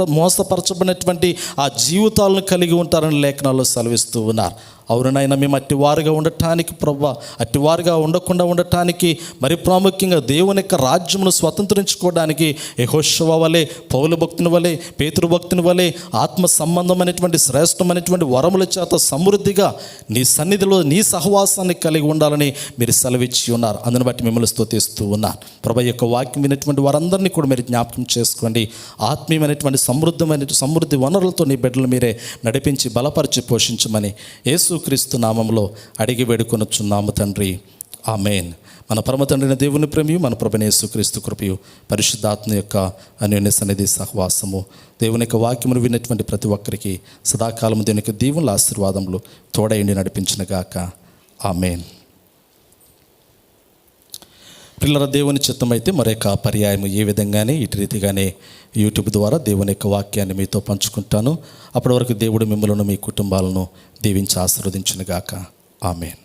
మోసపరచబడినటువంటి ఆ జీవితాలను కలిగి ఉంటారని లేఖనాల్లో సెలవిస్తూ ఉన్నారు. అవునైనా మేము అట్టివారుగా ఉండటానికి ప్రభా, అట్టివారుగా ఉండకుండా ఉండటానికి, మరి ప్రాముఖ్యంగా దేవుని యొక్క రాజ్యమును స్వతంత్రించుకోవడానికి యెహోషువ వలె, పౌలు భక్తుని వలె, పేతురు భక్తుని వలె ఆత్మ సంబంధమైనటువంటి శ్రేష్టమైనటువంటి వరముల చేత సమృద్ధిగా నీ సన్నిధిలో నీ సహవాసాన్ని కలిగి ఉండాలని మీరు సెలవిచ్చి ఉన్నారు. అందుని బట్టి మిమ్మల్ని స్తుతిస్తూ ఉన్నారు. ప్రభు యొక్క వాక్యం వినేటువంటి వారందరినీ కూడా మీరు జ్ఞాపకం చేసుకోండి. ఆత్మీయమైనటువంటి సమృద్ధి వనరులతో నీ బిడ్డలు మీరే నడిపించి బలపరిచి పోషించమని యేసుక్రీస్తు నామంలో అడిగి వేడుకొనుచున్నాము తండ్రి. ఆమేన్. మన పరమ తండ్రిన దేవుని ప్రేమయు, మన ప్రభువైన యేసుక్రీస్తు కృపయు, పరిశుద్ధాత్మ యొక్క అన్యోన్య సన్నిధి సహవాసము, దేవుని యొక్క వాక్యమును విన్నటువంటి ప్రతి ఒక్కరికి సదాకాలము దేవుని యొక్క దీవెనల ఆశీర్వాదములు తోడైండి నడిపించునుగాక. ఆమేన్. పిల్లల దేవుని చిత్తమైతే మరొక పర్యాయం ఏ విధంగానే ఇటు రీతిగానే యూట్యూబ్ ద్వారా దేవుని యొక్క వాక్యాన్ని మీతో పంచుకుంటాను. అప్పటి వరకు దేవుడు మిమ్మల్ని, మీ కుటుంబాలను దీవించి ఆశీర్వదించునుగాక. ఆమేన్.